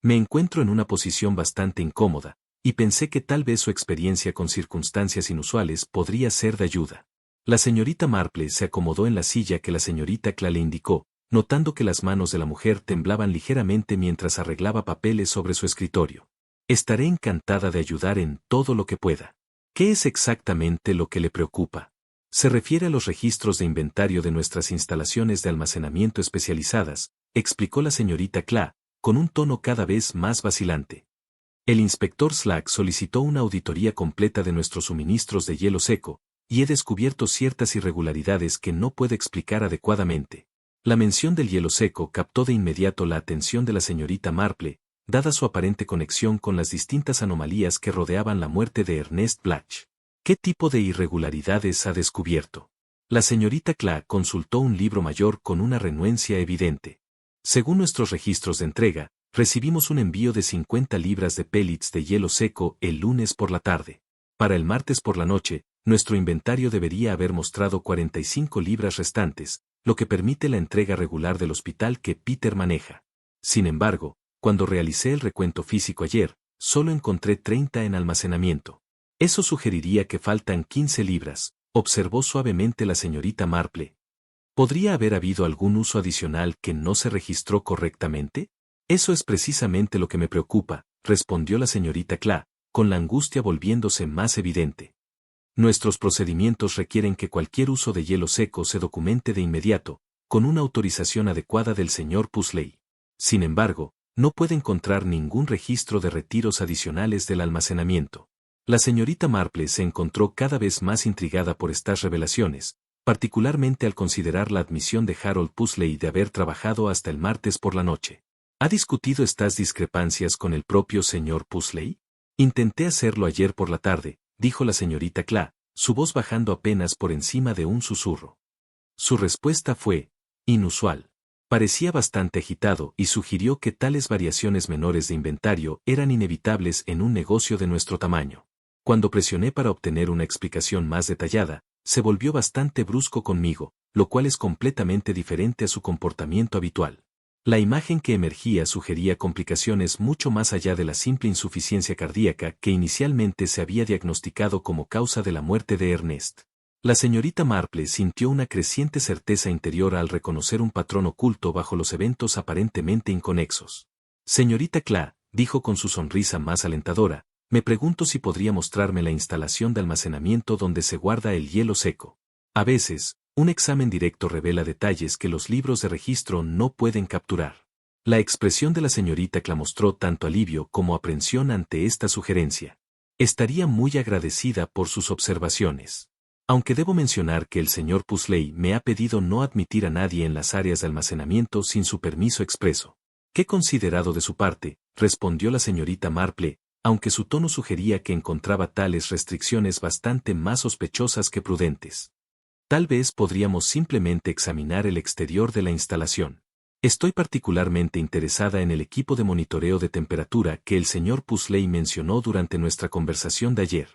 Me encuentro en una posición bastante incómoda, y pensé que tal vez su experiencia con circunstancias inusuales podría ser de ayuda. La señorita Marple se acomodó en la silla que la señorita Clay le indicó, notando que las manos de la mujer temblaban ligeramente mientras arreglaba papeles sobre su escritorio. Estaré encantada de ayudar en todo lo que pueda. ¿Qué es exactamente lo que le preocupa? Se refiere a los registros de inventario de nuestras instalaciones de almacenamiento especializadas, explicó la señorita Clay, con un tono cada vez más vacilante. El inspector Slack solicitó una auditoría completa de nuestros suministros de hielo seco, y he descubierto ciertas irregularidades que no puede explicar adecuadamente. La mención del hielo seco captó de inmediato la atención de la señorita Marple, dada su aparente conexión con las distintas anomalías que rodeaban la muerte de Ernest Blatch. ¿Qué tipo de irregularidades ha descubierto? La señorita Clay consultó un libro mayor con una renuencia evidente. Según nuestros registros de entrega, recibimos un envío de 50 libras de pellets de hielo seco el lunes por la tarde. Para el martes por la noche, nuestro inventario debería haber mostrado 45 libras restantes, lo que permite la entrega regular del hospital que Peter maneja. Sin embargo, cuando realicé el recuento físico ayer, solo encontré 30 en almacenamiento. Eso sugeriría que faltan 15 libras, observó suavemente la señorita Marple. ¿Podría haber habido algún uso adicional que no se registró correctamente? Eso es precisamente lo que me preocupa, respondió la señorita Clay, con la angustia volviéndose más evidente. Nuestros procedimientos requieren que cualquier uso de hielo seco se documente de inmediato, con una autorización adecuada del señor Pusley. Sin embargo, no puede encontrar ningún registro de retiros adicionales del almacenamiento. La señorita Marple se encontró cada vez más intrigada por estas revelaciones, particularmente al considerar la admisión de Harold Pusley de haber trabajado hasta el martes por la noche. ¿Ha discutido estas discrepancias con el propio señor Pusley? Intenté hacerlo ayer por la tarde, dijo la señorita Clay, su voz bajando apenas por encima de un susurro. Su respuesta fue inusual. Parecía bastante agitado y sugirió que tales variaciones menores de inventario eran inevitables en un negocio de nuestro tamaño. Cuando presioné para obtener una explicación más detallada, se volvió bastante brusco conmigo, lo cual es completamente diferente a su comportamiento habitual. La imagen que emergía sugería complicaciones mucho más allá de la simple insuficiencia cardíaca que inicialmente se había diagnosticado como causa de la muerte de Ernest. La señorita Marple sintió una creciente certeza interior al reconocer un patrón oculto bajo los eventos aparentemente inconexos. Señorita Clay, dijo con su sonrisa más alentadora, me pregunto si podría mostrarme la instalación de almacenamiento donde se guarda el hielo seco. A veces, un examen directo revela detalles que los libros de registro no pueden capturar. La expresión de la señorita Clay mostró tanto alivio como aprensión ante esta sugerencia. Estaría muy agradecida por sus observaciones. Aunque debo mencionar que el señor Pusley me ha pedido no admitir a nadie en las áreas de almacenamiento sin su permiso expreso. Qué considerado de su parte, respondió la señorita Marple, aunque su tono sugería que encontraba tales restricciones bastante más sospechosas que prudentes. Tal vez podríamos simplemente examinar el exterior de la instalación. Estoy particularmente interesada en el equipo de monitoreo de temperatura que el señor Pusley mencionó durante nuestra conversación de ayer.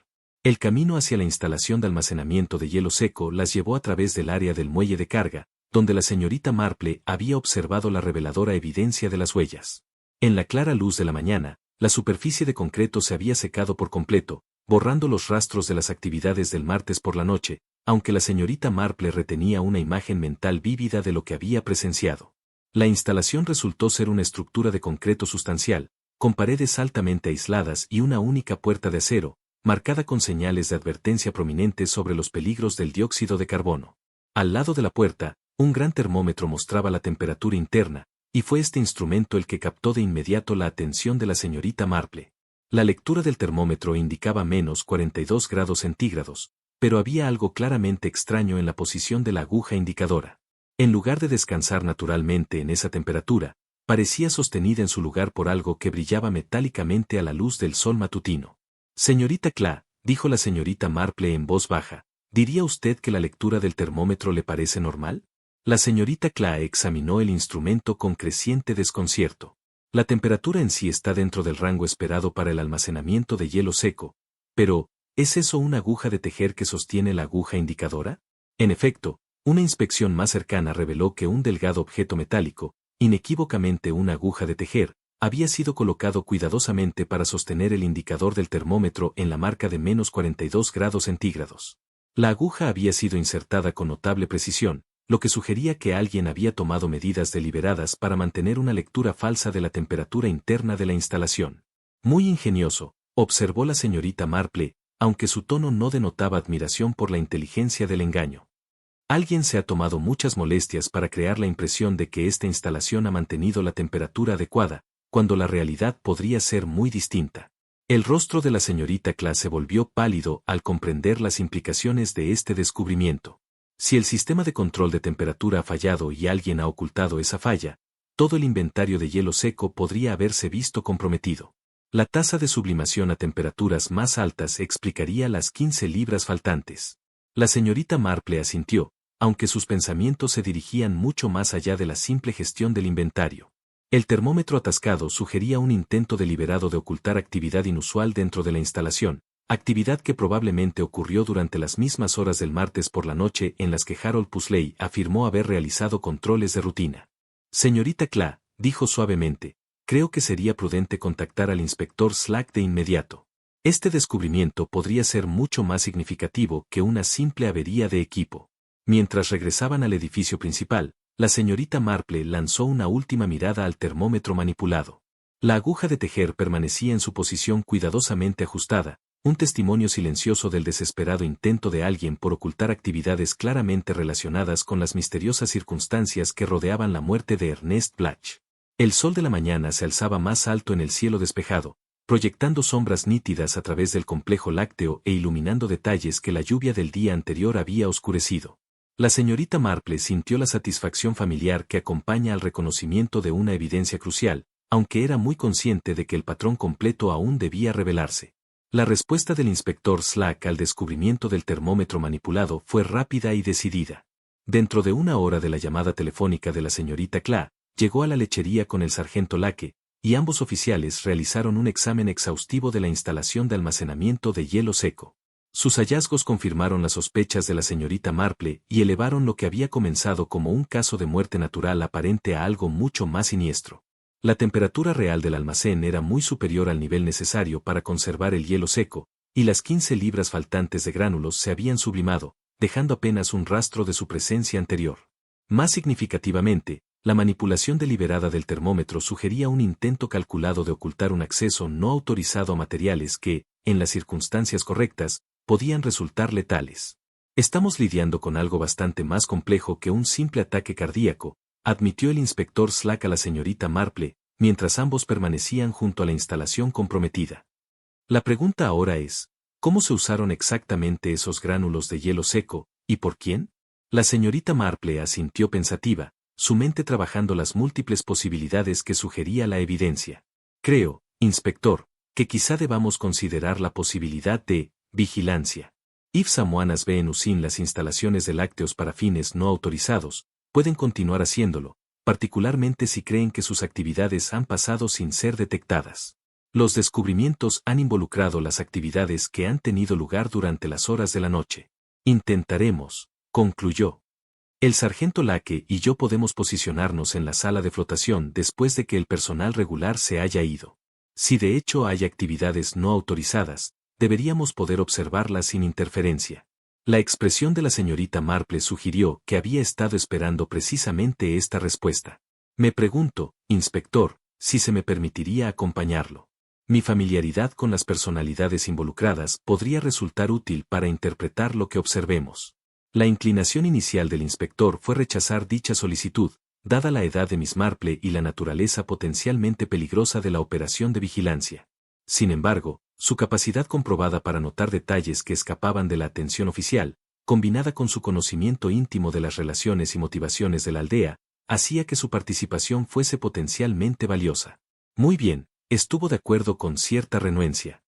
El camino hacia la instalación de almacenamiento de hielo seco las llevó a través del área del muelle de carga, donde la señorita Marple había observado la reveladora evidencia de las huellas. En la clara luz de la mañana, la superficie de concreto se había secado por completo, borrando los rastros de las actividades del martes por la noche, aunque la señorita Marple retenía una imagen mental vívida de lo que había presenciado. La instalación resultó ser una estructura de concreto sustancial, con paredes altamente aisladas y una única puerta de acero, marcada con señales de advertencia prominentes sobre los peligros del dióxido de carbono. Al lado de la puerta, un gran termómetro mostraba la temperatura interna, y fue este instrumento el que captó de inmediato la atención de la señorita Marple. La lectura del termómetro indicaba menos 42 grados centígrados, pero había algo claramente extraño en la posición de la aguja indicadora. En lugar de descansar naturalmente en esa temperatura, parecía sostenida en su lugar por algo que brillaba metálicamente a la luz del sol matutino. Señorita Clay, dijo la señorita Marple en voz baja, ¿diría usted que la lectura del termómetro le parece normal? La señorita Clay examinó el instrumento con creciente desconcierto. La temperatura en sí está dentro del rango esperado para el almacenamiento de hielo seco, pero, ¿Es eso una aguja de tejer que sostiene la aguja indicadora? En efecto, una inspección más cercana reveló que un delgado objeto metálico, inequívocamente una aguja de tejer, había sido colocado cuidadosamente para sostener el indicador del termómetro en la marca de -42 °C. La aguja había sido insertada con notable precisión, lo que sugería que alguien había tomado medidas deliberadas para mantener una lectura falsa de la temperatura interna de la instalación. Muy ingenioso, observó la señorita Marple, aunque su tono no denotaba admiración por la inteligencia del engaño. Alguien se ha tomado muchas molestias para crear la impresión de que esta instalación ha mantenido la temperatura adecuada, cuando la realidad podría ser muy distinta. El rostro de la señorita Class se volvió pálido al comprender las implicaciones de este descubrimiento. Si el sistema de control de temperatura ha fallado y alguien ha ocultado esa falla, todo el inventario de hielo seco podría haberse visto comprometido. La tasa de sublimación a temperaturas más altas explicaría las 15 libras faltantes. La señorita Marple asintió, aunque sus pensamientos se dirigían mucho más allá de la simple gestión del inventario. El termómetro atascado sugería un intento deliberado de ocultar actividad inusual dentro de la instalación, actividad que probablemente ocurrió durante las mismas horas del martes por la noche en las que Harold Pusley afirmó haber realizado controles de rutina. Señorita Claw, dijo suavemente, creo que sería prudente contactar al inspector Slack de inmediato. Este descubrimiento podría ser mucho más significativo que una simple avería de equipo. Mientras regresaban al edificio principal, la señorita Marple lanzó una última mirada al termómetro manipulado. La aguja de tejer permanecía en su posición cuidadosamente ajustada, un testimonio silencioso del desesperado intento de alguien por ocultar actividades claramente relacionadas con las misteriosas circunstancias que rodeaban la muerte de Ernest Blatch. El sol de la mañana se alzaba más alto en el cielo despejado, proyectando sombras nítidas a través del complejo lácteo e iluminando detalles que la lluvia del día anterior había oscurecido. La señorita Marple sintió la satisfacción familiar que acompaña al reconocimiento de una evidencia crucial, aunque era muy consciente de que el patrón completo aún debía revelarse. La respuesta del inspector Slack al descubrimiento del termómetro manipulado fue rápida y decidida. Dentro de una hora de la llamada telefónica de la señorita Claw, llegó a la lechería con el sargento Lake, y ambos oficiales realizaron un examen exhaustivo de la instalación de almacenamiento de hielo seco. Sus hallazgos confirmaron las sospechas de la señorita Marple y elevaron lo que había comenzado como un caso de muerte natural aparente a algo mucho más siniestro. La temperatura real del almacén era muy superior al nivel necesario para conservar el hielo seco, y las 15 libras faltantes de gránulos se habían sublimado, dejando apenas un rastro de su presencia anterior. Más significativamente, la manipulación deliberada del termómetro sugería un intento calculado de ocultar un acceso no autorizado a materiales que, en las circunstancias correctas, podían resultar letales. Estamos lidiando con algo bastante más complejo que un simple ataque cardíaco, admitió el inspector Slack a la señorita Marple, mientras ambos permanecían junto a la instalación comprometida. La pregunta ahora es, ¿cómo se usaron exactamente esos gránulos de hielo seco, y por quién? La señorita Marple asintió pensativa, su mente trabajando las múltiples posibilidades que sugería la evidencia. Creo, inspector, que quizá debamos considerar la posibilidad de vigilancia. If Samoanas ve en Usin las instalaciones de lácteos para fines no autorizados, pueden continuar haciéndolo, particularmente si creen que sus actividades han pasado sin ser detectadas. Los descubrimientos han involucrado las actividades que han tenido lugar durante las horas de la noche. Intentaremos, concluyó. El sargento Lake y yo podemos posicionarnos en la sala de flotación después de que el personal regular se haya ido. Si de hecho hay actividades no autorizadas, deberíamos poder observarlas sin interferencia. La expresión de la señorita Marple sugirió que había estado esperando precisamente esta respuesta. Me pregunto, inspector, si se me permitiría acompañarlo. Mi familiaridad con las personalidades involucradas podría resultar útil para interpretar lo que observemos. La inclinación inicial del inspector fue rechazar dicha solicitud, dada la edad de Miss Marple y la naturaleza potencialmente peligrosa de la operación de vigilancia. Sin embargo, su capacidad comprobada para notar detalles que escapaban de la atención oficial, combinada con su conocimiento íntimo de las relaciones y motivaciones de la aldea, hacía que su participación fuese potencialmente valiosa. Muy bien, estuvo de acuerdo con cierta renuencia.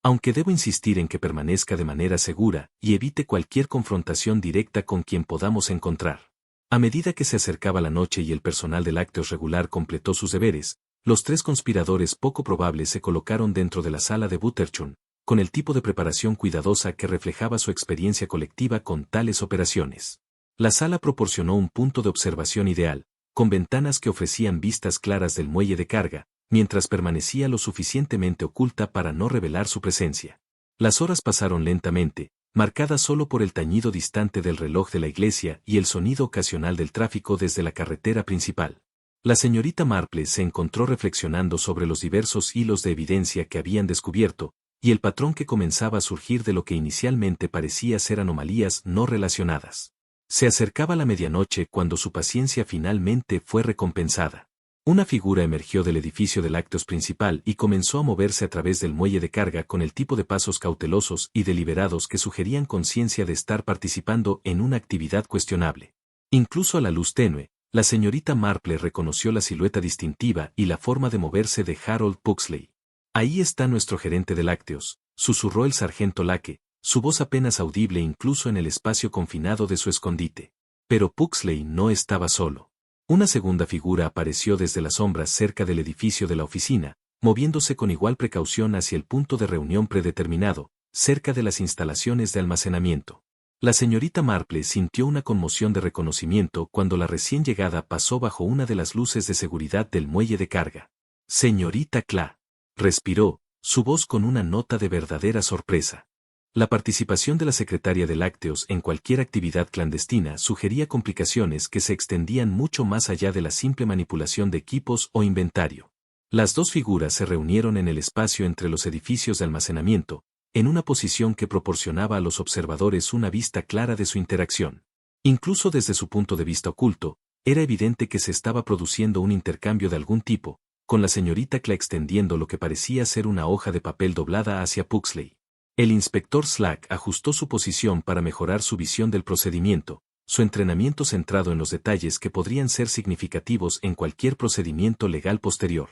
Aunque debo insistir en que permanezca de manera segura y evite cualquier confrontación directa con quien podamos encontrar. A medida que se acercaba la noche y el personal de lácteos regular completó sus deberes, los tres conspiradores poco probables se colocaron dentro de la sala de Butterchun, con el tipo de preparación cuidadosa que reflejaba su experiencia colectiva con tales operaciones. La sala proporcionó un punto de observación ideal, con ventanas que ofrecían vistas claras del muelle de carga, mientras permanecía lo suficientemente oculta para no revelar su presencia. Las horas pasaron lentamente, marcadas solo por el tañido distante del reloj de la iglesia y el sonido ocasional del tráfico desde la carretera principal. La señorita Marple se encontró reflexionando sobre los diversos hilos de evidencia que habían descubierto, y el patrón que comenzaba a surgir de lo que inicialmente parecía ser anomalías no relacionadas. Se acercaba la medianoche cuando su paciencia finalmente fue recompensada. Una figura emergió del edificio de lácteos principal y comenzó a moverse a través del muelle de carga con el tipo de pasos cautelosos y deliberados que sugerían conciencia de estar participando en una actividad cuestionable. Incluso a la luz tenue, la señorita Marple reconoció la silueta distintiva y la forma de moverse de Harold Pugsley. «Ahí está nuestro gerente de lácteos», susurró el sargento Lake, su voz apenas audible incluso en el espacio confinado de su escondite. Pero Pugsley no estaba solo. Una segunda figura apareció desde las sombras cerca del edificio de la oficina, moviéndose con igual precaución hacia el punto de reunión predeterminado, cerca de las instalaciones de almacenamiento. La señorita Marple sintió una conmoción de reconocimiento cuando la recién llegada pasó bajo una de las luces de seguridad del muelle de carga. «Señorita Cla», respiró, su voz con una nota de verdadera sorpresa. La participación de la secretaria de lácteos en cualquier actividad clandestina sugería complicaciones que se extendían mucho más allá de la simple manipulación de equipos o inventario. Las dos figuras se reunieron en el espacio entre los edificios de almacenamiento, en una posición que proporcionaba a los observadores una vista clara de su interacción. Incluso desde su punto de vista oculto, era evidente que se estaba produciendo un intercambio de algún tipo, con la señorita Cla extendiendo lo que parecía ser una hoja de papel doblada hacia Pugsley. El inspector Slack ajustó su posición para mejorar su visión del procedimiento, su entrenamiento centrado en los detalles que podrían ser significativos en cualquier procedimiento legal posterior.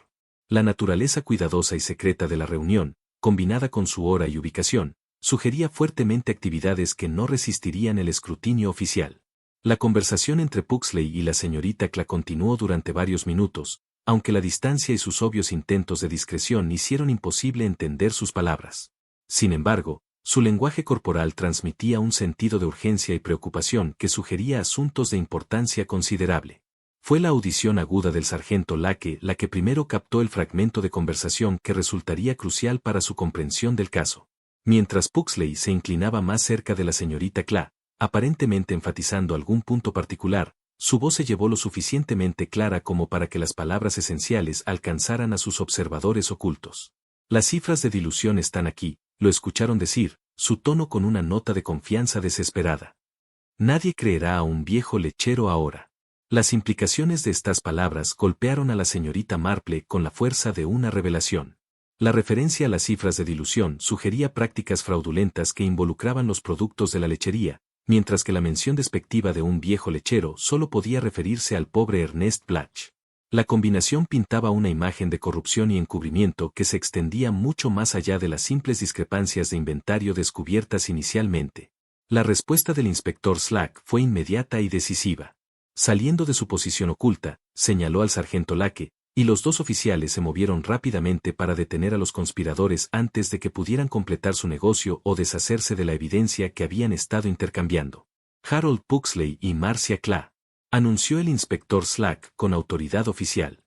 La naturaleza cuidadosa y secreta de la reunión, combinada con su hora y ubicación, sugería fuertemente actividades que no resistirían el escrutinio oficial. La conversación entre Pugsley y la señorita Cla continuó durante varios minutos, aunque la distancia y sus obvios intentos de discreción hicieron imposible entender sus palabras. Sin embargo, su lenguaje corporal transmitía un sentido de urgencia y preocupación que sugería asuntos de importancia considerable. Fue la audición aguda del sargento Lake la que primero captó el fragmento de conversación que resultaría crucial para su comprensión del caso. Mientras Pugsley se inclinaba más cerca de la señorita Cla, aparentemente enfatizando algún punto particular, su voz se llevó lo suficientemente clara como para que las palabras esenciales alcanzaran a sus observadores ocultos. «Las cifras de dilución están aquí», lo escucharon decir, su tono con una nota de confianza desesperada. «Nadie creerá a un viejo lechero ahora». Las implicaciones de estas palabras golpearon a la señorita Marple con la fuerza de una revelación. La referencia a las cifras de dilución sugería prácticas fraudulentas que involucraban los productos de la lechería, mientras que la mención despectiva de un viejo lechero solo podía referirse al pobre Ernest Blatch. La combinación pintaba una imagen de corrupción y encubrimiento que se extendía mucho más allá de las simples discrepancias de inventario descubiertas inicialmente. La respuesta del inspector Slack fue inmediata y decisiva. Saliendo de su posición oculta, señaló al sargento Lake, y los dos oficiales se movieron rápidamente para detener a los conspiradores antes de que pudieran completar su negocio o deshacerse de la evidencia que habían estado intercambiando. «Harold Pugsley y Marcia Cla», anunció el inspector Slack con autoridad oficial.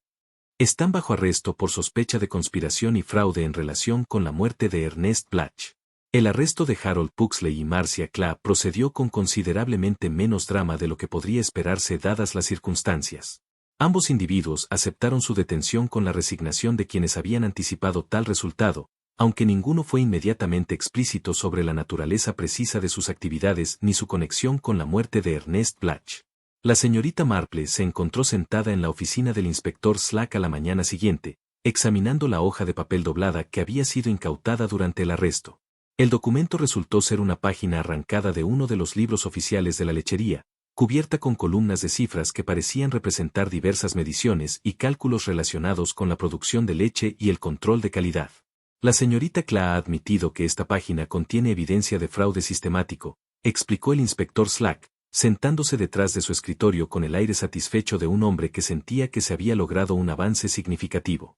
«Están bajo arresto por sospecha de conspiración y fraude en relación con la muerte de Ernest Blatch». El arresto de Harold Pugsley y Marcia Cla procedió con considerablemente menos drama de lo que podría esperarse dadas las circunstancias. Ambos individuos aceptaron su detención con la resignación de quienes habían anticipado tal resultado, aunque ninguno fue inmediatamente explícito sobre la naturaleza precisa de sus actividades ni su conexión con la muerte de Ernest Blatch. La señorita Marple se encontró sentada en la oficina del inspector Slack a la mañana siguiente, examinando la hoja de papel doblada que había sido incautada durante el arresto. El documento resultó ser una página arrancada de uno de los libros oficiales de la lechería, cubierta con columnas de cifras que parecían representar diversas mediciones y cálculos relacionados con la producción de leche y el control de calidad. La señorita Cla ha admitido que esta página contiene evidencia de fraude sistemático, explicó el inspector Slack, sentándose detrás de su escritorio con el aire satisfecho de un hombre que sentía que se había logrado un avance significativo.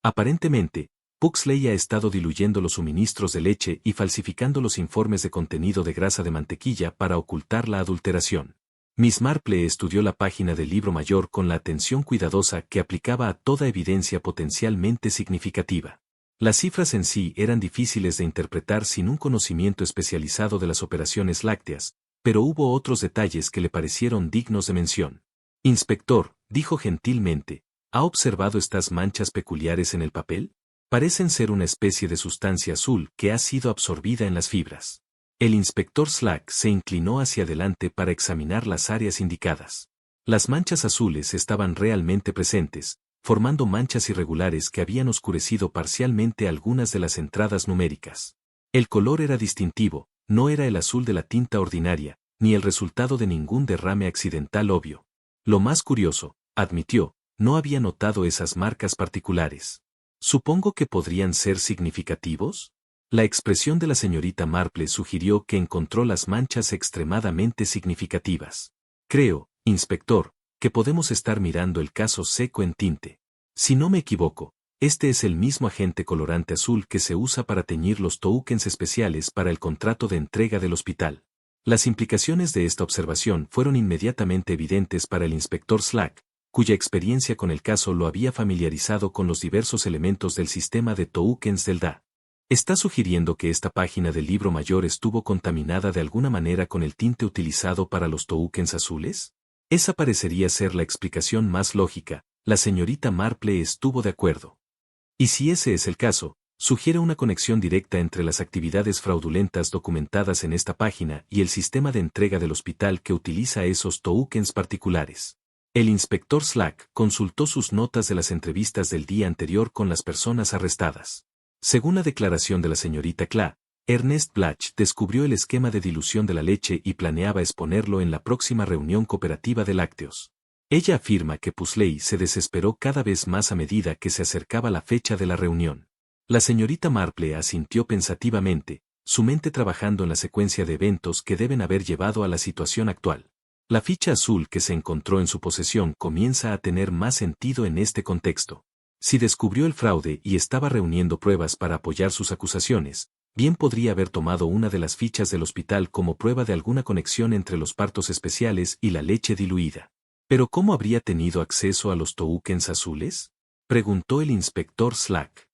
Aparentemente, Pugsley ha estado diluyendo los suministros de leche y falsificando los informes de contenido de grasa de mantequilla para ocultar la adulteración. Miss Marple estudió la página del libro mayor con la atención cuidadosa que aplicaba a toda evidencia potencialmente significativa. Las cifras en sí eran difíciles de interpretar sin un conocimiento especializado de las operaciones lácteas, pero hubo otros detalles que le parecieron dignos de mención. Inspector, dijo gentilmente, ¿ha observado estas manchas peculiares en el papel? Parecen ser una especie de sustancia azul que ha sido absorbida en las fibras. El inspector Slack se inclinó hacia adelante para examinar las áreas indicadas. Las manchas azules estaban realmente presentes, formando manchas irregulares que habían oscurecido parcialmente algunas de las entradas numéricas. El color era distintivo, no era el azul de la tinta ordinaria, ni el resultado de ningún derrame accidental obvio. Lo más curioso, admitió, no había notado esas marcas particulares. Supongo que podrían ser significativos. La expresión de la señorita Marple sugirió que encontró las manchas extremadamente significativas. Creo, inspector, que podemos estar mirando el caso seco en tinte. Si no me equivoco, este es el mismo agente colorante azul que se usa para teñir los tokens especiales para el contrato de entrega del hospital. Las implicaciones de esta observación fueron inmediatamente evidentes para el inspector Slack, cuya experiencia con el caso lo había familiarizado con los diversos elementos del sistema de tokens del DA. ¿Está sugiriendo que esta página del libro mayor estuvo contaminada de alguna manera con el tinte utilizado para los tokens azules? Esa parecería ser la explicación más lógica. La señorita Marple estuvo de acuerdo. Y si ese es el caso, sugiere una conexión directa entre las actividades fraudulentas documentadas en esta página y el sistema de entrega del hospital que utiliza esos tokens particulares. El inspector Slack consultó sus notas de las entrevistas del día anterior con las personas arrestadas. Según la declaración de la señorita Cla, Ernest Blatch descubrió el esquema de dilución de la leche y planeaba exponerlo en la próxima reunión cooperativa de lácteos. Ella afirma que Pugsley se desesperó cada vez más a medida que se acercaba la fecha de la reunión. La señorita Marple asintió pensativamente, su mente trabajando en la secuencia de eventos que deben haber llevado a la situación actual. La ficha azul que se encontró en su posesión comienza a tener más sentido en este contexto. Si descubrió el fraude y estaba reuniendo pruebas para apoyar sus acusaciones, bien podría haber tomado una de las fichas del hospital como prueba de alguna conexión entre los partos especiales y la leche diluida. ¿Pero cómo habría tenido acceso a los tokens azules?, preguntó el inspector Slack.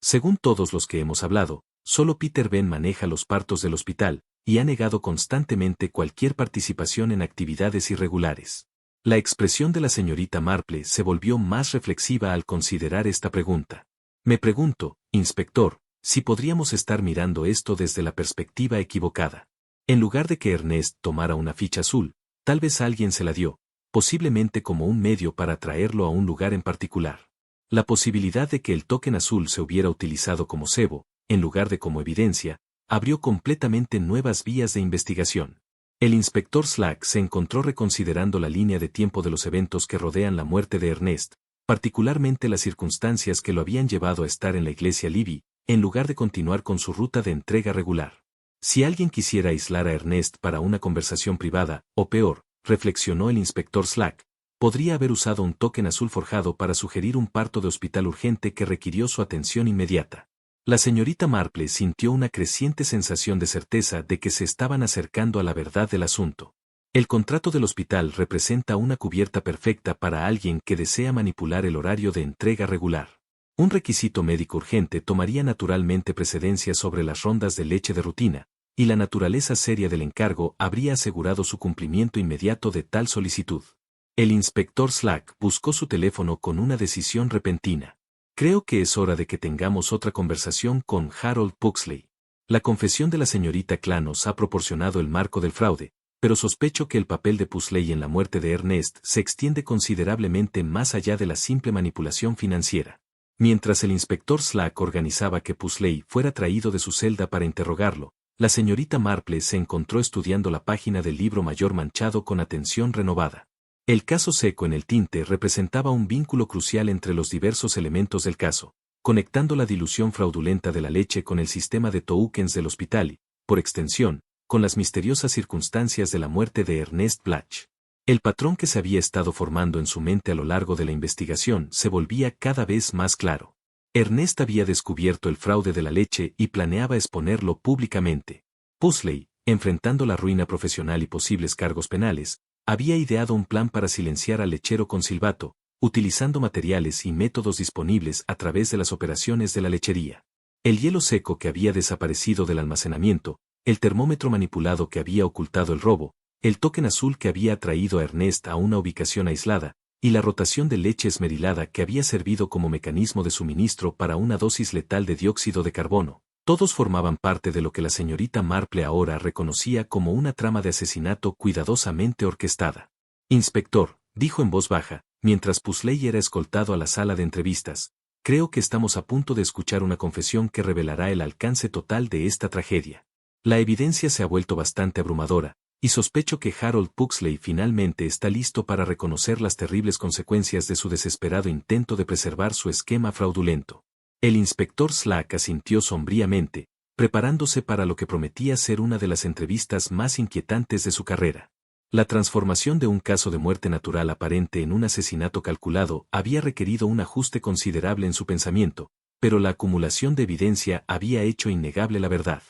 Según todos los que hemos hablado, solo Peter Ben maneja los partos del hospital, y ha negado constantemente cualquier participación en actividades irregulares. La expresión de la señorita Marple se volvió más reflexiva al considerar esta pregunta. Me pregunto, inspector, si podríamos estar mirando esto desde la perspectiva equivocada. En lugar de que Ernest tomara una ficha azul, tal vez alguien se la dio, posiblemente como un medio para traerlo a un lugar en particular. La posibilidad de que el token azul se hubiera utilizado como cebo, en lugar de como evidencia, abrió completamente nuevas vías de investigación. El inspector Slack se encontró reconsiderando la línea de tiempo de los eventos que rodean la muerte de Ernest, particularmente las circunstancias que lo habían llevado a estar en la iglesia Libby, en lugar de continuar con su ruta de entrega regular. Si alguien quisiera aislar a Ernest para una conversación privada, o peor, reflexionó el inspector Slack, podría haber usado un token azul forjado para sugerir un parto de hospital urgente que requirió su atención inmediata. La señorita Marple sintió una creciente sensación de certeza de que se estaban acercando a la verdad del asunto. El contrato del hospital representa una cubierta perfecta para alguien que desea manipular el horario de entrega regular. Un requisito médico urgente tomaría naturalmente precedencia sobre las rondas de leche de rutina, y la naturaleza seria del encargo habría asegurado su cumplimiento inmediato de tal solicitud. El inspector Slack buscó su teléfono con una decisión repentina. Creo que es hora de que tengamos otra conversación con Harold Pugsley. La confesión de la señorita Cla nos ha proporcionado el marco del fraude, pero sospecho que el papel de Pugsley en la muerte de Ernest se extiende considerablemente más allá de la simple manipulación financiera. Mientras el inspector Slack organizaba que Pugsley fuera traído de su celda para interrogarlo, la señorita Marple se encontró estudiando la página del libro mayor manchado con atención renovada. El caso seco en el tinte representaba un vínculo crucial entre los diversos elementos del caso, conectando la dilución fraudulenta de la leche con el sistema de tokens del hospital y, por extensión, con las misteriosas circunstancias de la muerte de Ernest Blatch. El patrón que se había estado formando en su mente a lo largo de la investigación se volvía cada vez más claro. Ernest había descubierto el fraude de la leche y planeaba exponerlo públicamente. Pursley, enfrentando la ruina profesional y posibles cargos penales, había ideado un plan para silenciar al lechero con silbato, utilizando materiales y métodos disponibles a través de las operaciones de la lechería. El hielo seco que había desaparecido del almacenamiento, el termómetro manipulado que había ocultado el robo, el token azul que había atraído a Ernest a una ubicación aislada, y la rotación de leche esmerilada que había servido como mecanismo de suministro para una dosis letal de dióxido de carbono, todos formaban parte de lo que la señorita Marple ahora reconocía como una trama de asesinato cuidadosamente orquestada. Inspector, dijo en voz baja, mientras Pursley era escoltado a la sala de entrevistas, creo que estamos a punto de escuchar una confesión que revelará el alcance total de esta tragedia. La evidencia se ha vuelto bastante abrumadora, y sospecho que Harold Pugsley finalmente está listo para reconocer las terribles consecuencias de su desesperado intento de preservar su esquema fraudulento. El inspector Slack asintió sombríamente, preparándose para lo que prometía ser una de las entrevistas más inquietantes de su carrera. La transformación de un caso de muerte natural aparente en un asesinato calculado había requerido un ajuste considerable en su pensamiento, pero la acumulación de evidencia había hecho innegable la verdad.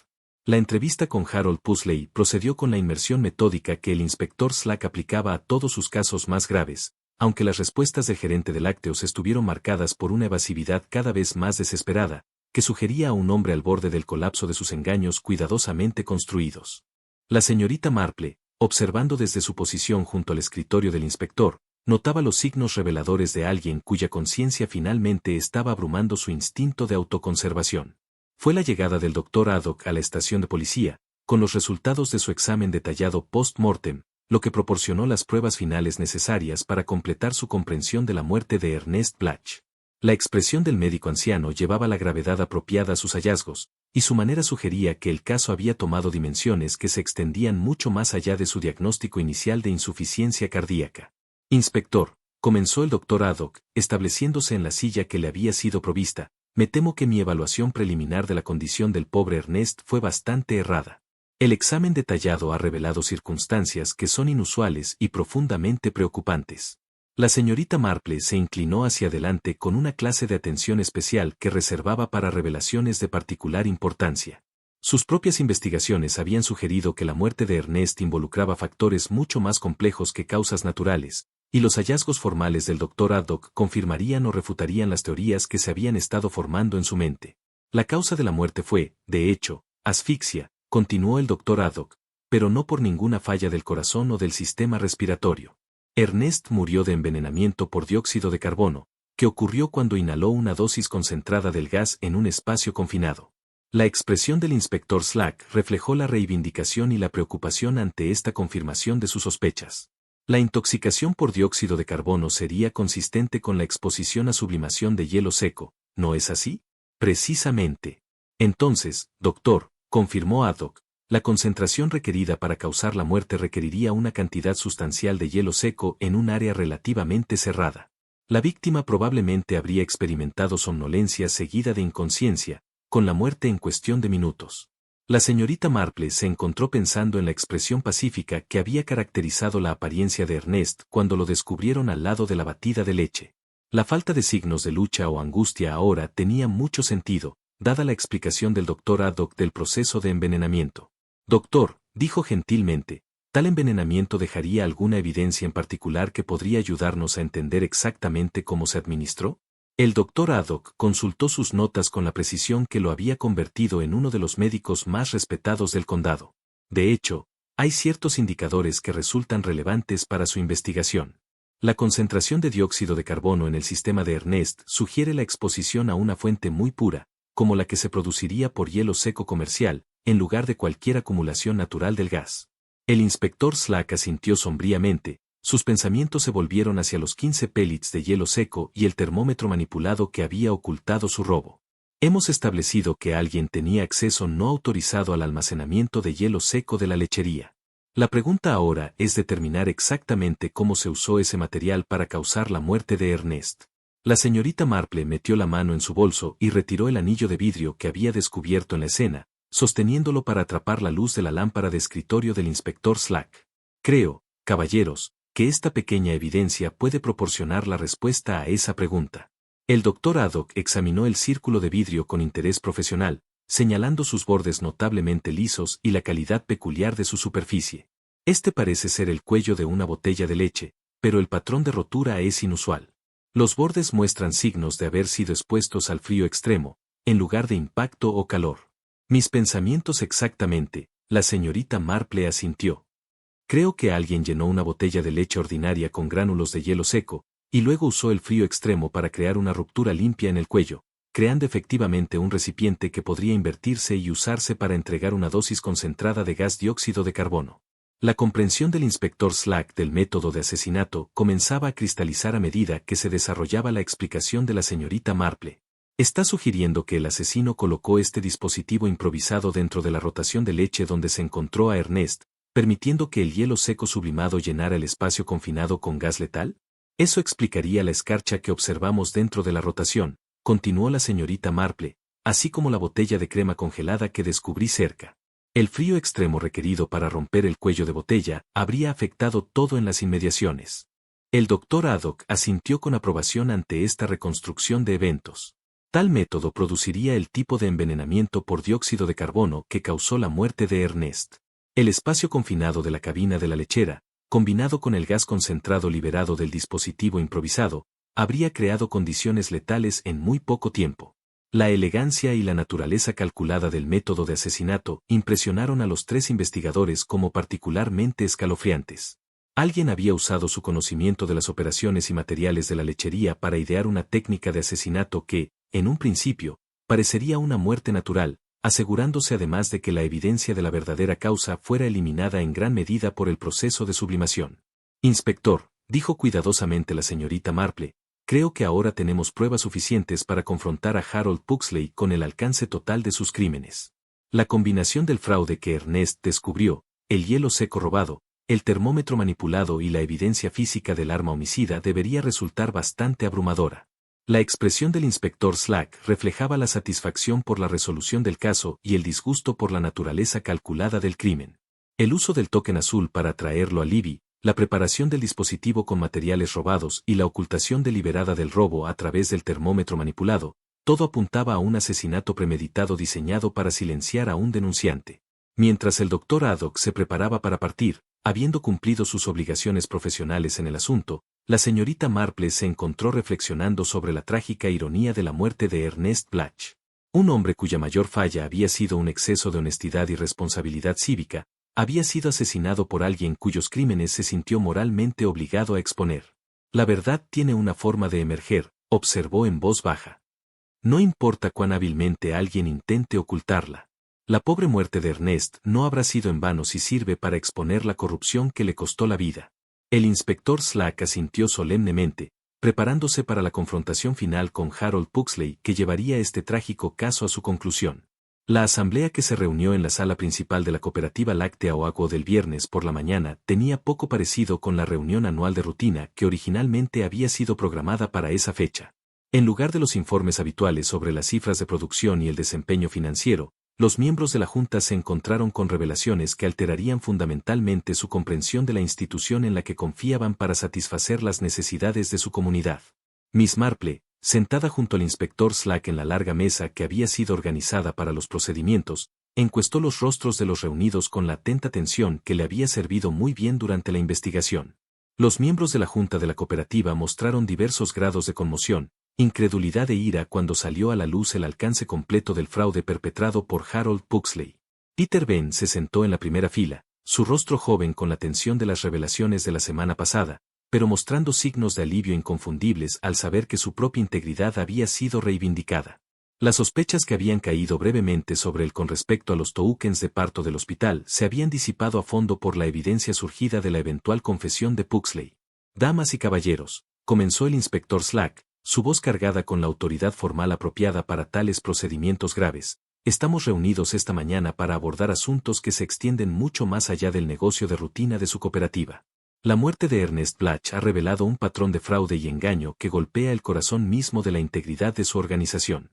La entrevista con Harold Pursley procedió con la inmersión metódica que el inspector Slack aplicaba a todos sus casos más graves, aunque las respuestas del gerente de lácteos estuvieron marcadas por una evasividad cada vez más desesperada, que sugería a un hombre al borde del colapso de sus engaños cuidadosamente construidos. La señorita Marple, observando desde su posición junto al escritorio del inspector, notaba los signos reveladores de alguien cuya conciencia finalmente estaba abrumando su instinto de autoconservación. Fue la llegada del Dr. Haddock a la estación de policía, con los resultados de su examen detallado post-mortem, lo que proporcionó las pruebas finales necesarias para completar su comprensión de la muerte de Ernest Blatch. La expresión del médico anciano llevaba la gravedad apropiada a sus hallazgos, y su manera sugería que el caso había tomado dimensiones que se extendían mucho más allá de su diagnóstico inicial de insuficiencia cardíaca. Inspector, comenzó el Dr. Haddock, estableciéndose en la silla que le había sido provista, me temo que mi evaluación preliminar de la condición del pobre Ernest fue bastante errada. El examen detallado ha revelado circunstancias que son inusuales y profundamente preocupantes. La señorita Marple se inclinó hacia adelante con una clase de atención especial que reservaba para revelaciones de particular importancia. Sus propias investigaciones habían sugerido que la muerte de Ernest involucraba factores mucho más complejos que causas naturales, y los hallazgos formales del Dr. Haddock confirmarían o refutarían las teorías que se habían estado formando en su mente. La causa de la muerte fue, de hecho, asfixia, continuó el Dr. Haddock, pero no por ninguna falla del corazón o del sistema respiratorio. Ernest murió de envenenamiento por dióxido de carbono, que ocurrió cuando inhaló una dosis concentrada del gas en un espacio confinado. La expresión del inspector Slack reflejó la reivindicación y la preocupación ante esta confirmación de sus sospechas. La intoxicación por dióxido de carbono sería consistente con la exposición a sublimación de hielo seco, ¿no es así? Precisamente. Entonces, doctor, confirmó Haddock, la concentración requerida para causar la muerte requeriría una cantidad sustancial de hielo seco en un área relativamente cerrada. La víctima probablemente habría experimentado somnolencia seguida de inconsciencia, con la muerte en cuestión de minutos. La señorita Marple se encontró pensando en la expresión pacífica que había caracterizado la apariencia de Ernest cuando lo descubrieron al lado de la batida de leche. La falta de signos de lucha o angustia ahora tenía mucho sentido, dada la explicación del Dr. Haddock del proceso de envenenamiento. Doctor, dijo gentilmente, ¿tal envenenamiento dejaría alguna evidencia en particular que podría ayudarnos a entender exactamente cómo se administró? El Dr. Haddock consultó sus notas con la precisión que lo había convertido en uno de los médicos más respetados del condado. De hecho, hay ciertos indicadores que resultan relevantes para su investigación. La concentración de dióxido de carbono en el sistema de Ernest sugiere la exposición a una fuente muy pura, como la que se produciría por hielo seco comercial, en lugar de cualquier acumulación natural del gas. El inspector Slack asintió sombríamente. Sus pensamientos se volvieron hacia los 15 pellets de hielo seco y el termómetro manipulado que había ocultado su robo. Hemos establecido que alguien tenía acceso no autorizado al almacenamiento de hielo seco de la lechería. La pregunta ahora es determinar exactamente cómo se usó ese material para causar la muerte de Ernest. La señorita Marple metió la mano en su bolso y retiró el anillo de vidrio que había descubierto en la escena, sosteniéndolo para atrapar la luz de la lámpara de escritorio del inspector Slack. Creo, caballeros, que esta pequeña evidencia puede proporcionar la respuesta a esa pregunta. El doctor Haddock examinó el círculo de vidrio con interés profesional, señalando sus bordes notablemente lisos y la calidad peculiar de su superficie. Este parece ser el cuello de una botella de leche, pero el patrón de rotura es inusual. Los bordes muestran signos de haber sido expuestos al frío extremo, en lugar de impacto o calor. Mis pensamientos exactamente, la señorita Marple asintió. Creo que alguien llenó una botella de leche ordinaria con gránulos de hielo seco, y luego usó el frío extremo para crear una ruptura limpia en el cuello, creando efectivamente un recipiente que podría invertirse y usarse para entregar una dosis concentrada de gas dióxido de carbono. La comprensión del inspector Slack del método de asesinato comenzaba a cristalizar a medida que se desarrollaba la explicación de la señorita Marple. Está sugiriendo que el asesino colocó este dispositivo improvisado dentro de la rotación de leche donde se encontró a Ernest, permitiendo que el hielo seco sublimado llenara el espacio confinado con gas letal. Eso explicaría la escarcha que observamos dentro de la rotación, continuó la señorita Marple, así como la botella de crema congelada que descubrí cerca. El frío extremo requerido para romper el cuello de botella habría afectado todo en las inmediaciones. El doctor Haddock asintió con aprobación ante esta reconstrucción de eventos. Tal método produciría el tipo de envenenamiento por dióxido de carbono que causó la muerte de Ernest. El espacio confinado de la cabina de la lechera, combinado con el gas concentrado liberado del dispositivo improvisado, habría creado condiciones letales en muy poco tiempo. La elegancia y la naturaleza calculada del método de asesinato impresionaron a los tres investigadores como particularmente escalofriantes. Alguien había usado su conocimiento de las operaciones y materiales de la lechería para idear una técnica de asesinato que, en un principio, parecería una muerte natural, asegurándose además de que la evidencia de la verdadera causa fuera eliminada en gran medida por el proceso de sublimación. Inspector, dijo cuidadosamente la señorita Marple, creo que ahora tenemos pruebas suficientes para confrontar a Harold Pugsley con el alcance total de sus crímenes. La combinación del fraude que Ernest descubrió, el hielo seco robado, el termómetro manipulado y la evidencia física del arma homicida debería resultar bastante abrumadora. La expresión del inspector Slack reflejaba la satisfacción por la resolución del caso y el disgusto por la naturaleza calculada del crimen. El uso del token azul para atraerlo a Libby, la preparación del dispositivo con materiales robados y la ocultación deliberada del robo a través del termómetro manipulado, todo apuntaba a un asesinato premeditado diseñado para silenciar a un denunciante. Mientras el doctor Haddock se preparaba para partir, habiendo cumplido sus obligaciones profesionales en el asunto, la señorita Marple se encontró reflexionando sobre la trágica ironía de la muerte de Ernest Blatch. Un hombre cuya mayor falla había sido un exceso de honestidad y responsabilidad cívica, había sido asesinado por alguien cuyos crímenes se sintió moralmente obligado a exponer. La verdad tiene una forma de emerger, observó en voz baja. No importa cuán hábilmente alguien intente ocultarla. La pobre muerte de Ernest no habrá sido en vano si sirve para exponer la corrupción que le costó la vida. El inspector Slack asintió solemnemente, preparándose para la confrontación final con Harold Pugsley que llevaría este trágico caso a su conclusión. La asamblea que se reunió en la sala principal de la cooperativa láctea Oago del viernes por la mañana tenía poco parecido con la reunión anual de rutina que originalmente había sido programada para esa fecha. En lugar de los informes habituales sobre las cifras de producción y el desempeño financiero, los miembros de la Junta se encontraron con revelaciones que alterarían fundamentalmente su comprensión de la institución en la que confiaban para satisfacer las necesidades de su comunidad. Miss Marple, sentada junto al inspector Slack en la larga mesa que había sido organizada para los procedimientos, encuestó los rostros de los reunidos con la atenta atención que le había servido muy bien durante la investigación. Los miembros de la Junta de la cooperativa mostraron diversos grados de conmoción, incredulidad e ira cuando salió a la luz el alcance completo del fraude perpetrado por Harold Pugsley. Peter Ben se sentó en la primera fila, su rostro joven con la tensión de las revelaciones de la semana pasada, pero mostrando signos de alivio inconfundibles al saber que su propia integridad había sido reivindicada. Las sospechas que habían caído brevemente sobre él con respecto a los tokens de parto del hospital se habían disipado a fondo por la evidencia surgida de la eventual confesión de Pugsley. Damas y caballeros, comenzó el inspector Slack, su voz cargada con la autoridad formal apropiada para tales procedimientos graves. Estamos reunidos esta mañana para abordar asuntos que se extienden mucho más allá del negocio de rutina de su cooperativa. La muerte de Ernest Blatch ha revelado un patrón de fraude y engaño que golpea el corazón mismo de la integridad de su organización.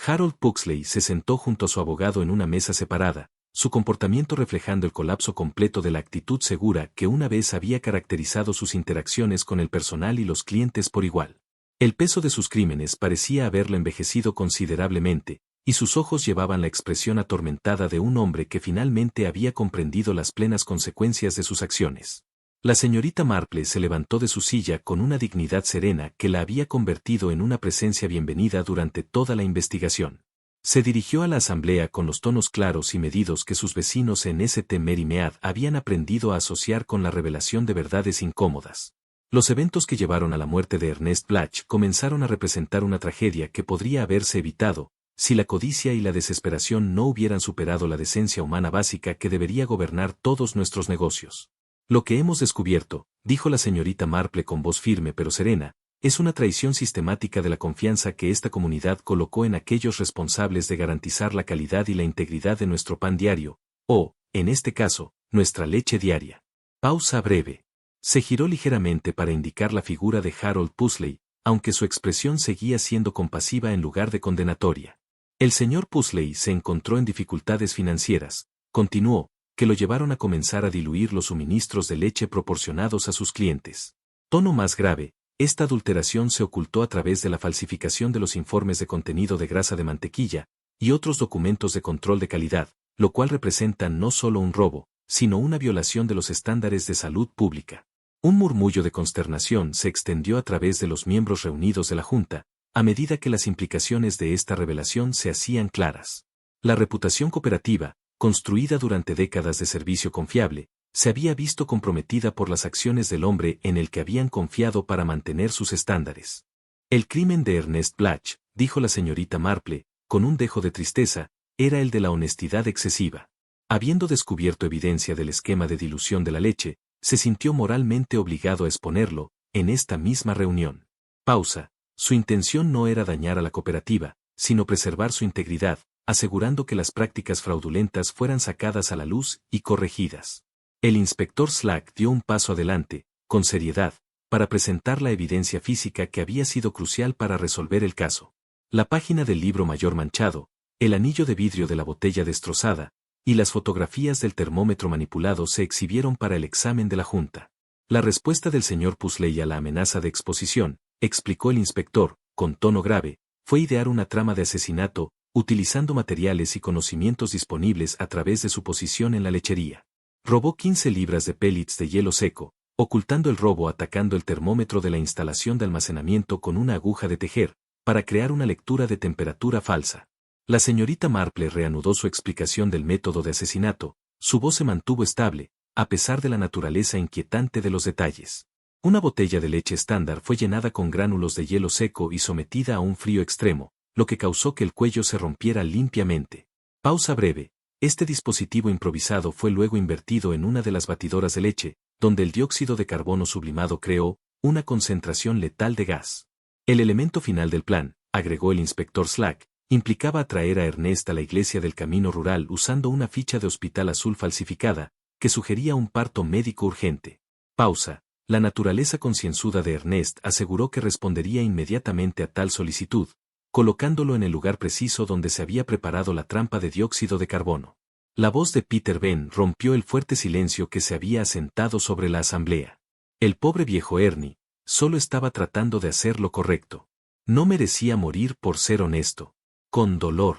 Harold Pugsley se sentó junto a su abogado en una mesa separada, su comportamiento reflejando el colapso completo de la actitud segura que una vez había caracterizado sus interacciones con el personal y los clientes por igual. El peso de sus crímenes parecía haberla envejecido considerablemente, y sus ojos llevaban la expresión atormentada de un hombre que finalmente había comprendido las plenas consecuencias de sus acciones. La señorita Marple se levantó de su silla con una dignidad serena que la había convertido en una presencia bienvenida durante toda la investigación. Se dirigió a la asamblea con los tonos claros y medidos que sus vecinos en St. Mary Mead habían aprendido a asociar con la revelación de verdades incómodas. Los eventos que llevaron a la muerte de Ernest Blatch comenzaron a representar una tragedia que podría haberse evitado, si la codicia y la desesperación no hubieran superado la decencia humana básica que debería gobernar todos nuestros negocios. Lo que hemos descubierto, dijo la señorita Marple con voz firme pero serena, es una traición sistemática de la confianza que esta comunidad colocó en aquellos responsables de garantizar la calidad y la integridad de nuestro pan diario, o, en este caso, nuestra leche diaria. Pausa breve. Se giró ligeramente para indicar la figura de Harold Pusley, aunque su expresión seguía siendo compasiva en lugar de condenatoria. El señor Pusley se encontró en dificultades financieras, continuó, que lo llevaron a comenzar a diluir los suministros de leche proporcionados a sus clientes. Tono más grave, esta adulteración se ocultó a través de la falsificación de los informes de contenido de grasa de mantequilla y otros documentos de control de calidad, lo cual representa no solo un robo, sino una violación de los estándares de salud pública. Un murmullo de consternación se extendió a través de los miembros reunidos de la Junta, a medida que las implicaciones de esta revelación se hacían claras. La reputación cooperativa, construida durante décadas de servicio confiable, se había visto comprometida por las acciones del hombre en el que habían confiado para mantener sus estándares. El crimen de Ernest Blatch, dijo la señorita Marple, con un dejo de tristeza, era el de la honestidad excesiva. Habiendo descubierto evidencia del esquema de dilución de la leche, se sintió moralmente obligado a exponerlo, en esta misma reunión. Pausa. Su intención no era dañar a la cooperativa, sino preservar su integridad, asegurando que las prácticas fraudulentas fueran sacadas a la luz y corregidas. El inspector Slack dio un paso adelante, con seriedad, para presentar la evidencia física que había sido crucial para resolver el caso. La página del libro mayor manchado, el anillo de vidrio de la botella destrozada, y las fotografías del termómetro manipulado se exhibieron para el examen de la Junta. La respuesta del señor Pusley a la amenaza de exposición, explicó el inspector, con tono grave, fue idear una trama de asesinato, utilizando materiales y conocimientos disponibles a través de su posición en la lechería. Robó 15 libras de pellets de hielo seco, ocultando el robo atacando el termómetro de la instalación de almacenamiento con una aguja de tejer, para crear una lectura de temperatura falsa. La señorita Marple reanudó su explicación del método de asesinato, su voz se mantuvo estable, a pesar de la naturaleza inquietante de los detalles. Una botella de leche estándar fue llenada con gránulos de hielo seco y sometida a un frío extremo, lo que causó que el cuello se rompiera limpiamente. Pausa breve. Este dispositivo improvisado fue luego invertido en una de las batidoras de leche, donde el dióxido de carbono sublimado creó una concentración letal de gas. El elemento final del plan, agregó el inspector Slack, implicaba atraer a Ernest a la iglesia del camino rural usando una ficha de hospital azul falsificada, que sugería un parto médico urgente. Pausa. La naturaleza concienzuda de Ernest aseguró que respondería inmediatamente a tal solicitud, colocándolo en el lugar preciso donde se había preparado la trampa de dióxido de carbono. La voz de Peter Venn rompió el fuerte silencio que se había asentado sobre la asamblea. El pobre viejo Ernie, solo estaba tratando de hacer lo correcto. No merecía morir por ser honesto. Con dolor.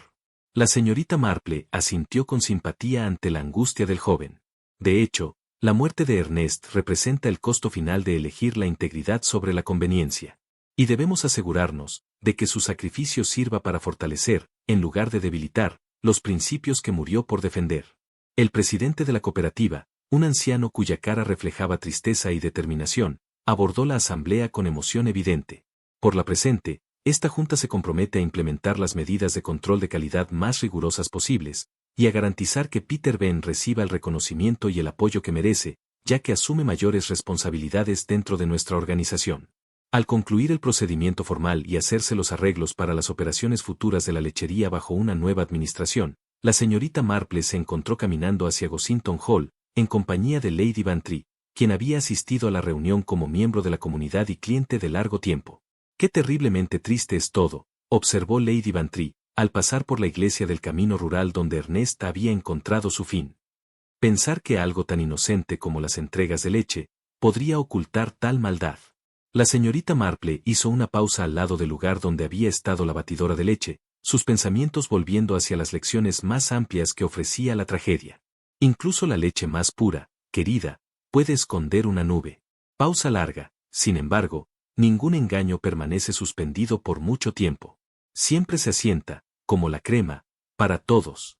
La señorita Marple asintió con simpatía ante la angustia del joven. De hecho, la muerte de Ernest representa el costo final de elegir la integridad sobre la conveniencia. Y debemos asegurarnos de que su sacrificio sirva para fortalecer, en lugar de debilitar, los principios que murió por defender. El presidente de la cooperativa, un anciano cuya cara reflejaba tristeza y determinación, abordó la asamblea con emoción evidente. Por la presente, esta junta se compromete a implementar las medidas de control de calidad más rigurosas posibles, y a garantizar que Peter Venn reciba el reconocimiento y el apoyo que merece, ya que asume mayores responsabilidades dentro de nuestra organización. Al concluir el procedimiento formal y hacerse los arreglos para las operaciones futuras de la lechería bajo una nueva administración, la señorita Marple se encontró caminando hacia Gossington Hall, en compañía de Lady Bantry, quien había asistido a la reunión como miembro de la comunidad y cliente de largo tiempo. «Qué terriblemente triste es todo», observó Lady Bantry, al pasar por la iglesia del camino rural donde Ernest había encontrado su fin. Pensar que algo tan inocente como las entregas de leche podría ocultar tal maldad. La señorita Marple hizo una pausa al lado del lugar donde había estado la batidora de leche, sus pensamientos volviendo hacia las lecciones más amplias que ofrecía la tragedia. Incluso la leche más pura, querida, puede esconder una nube. Pausa larga, sin embargo, ningún engaño permanece suspendido por mucho tiempo. Siempre se asienta, como la crema, para todos.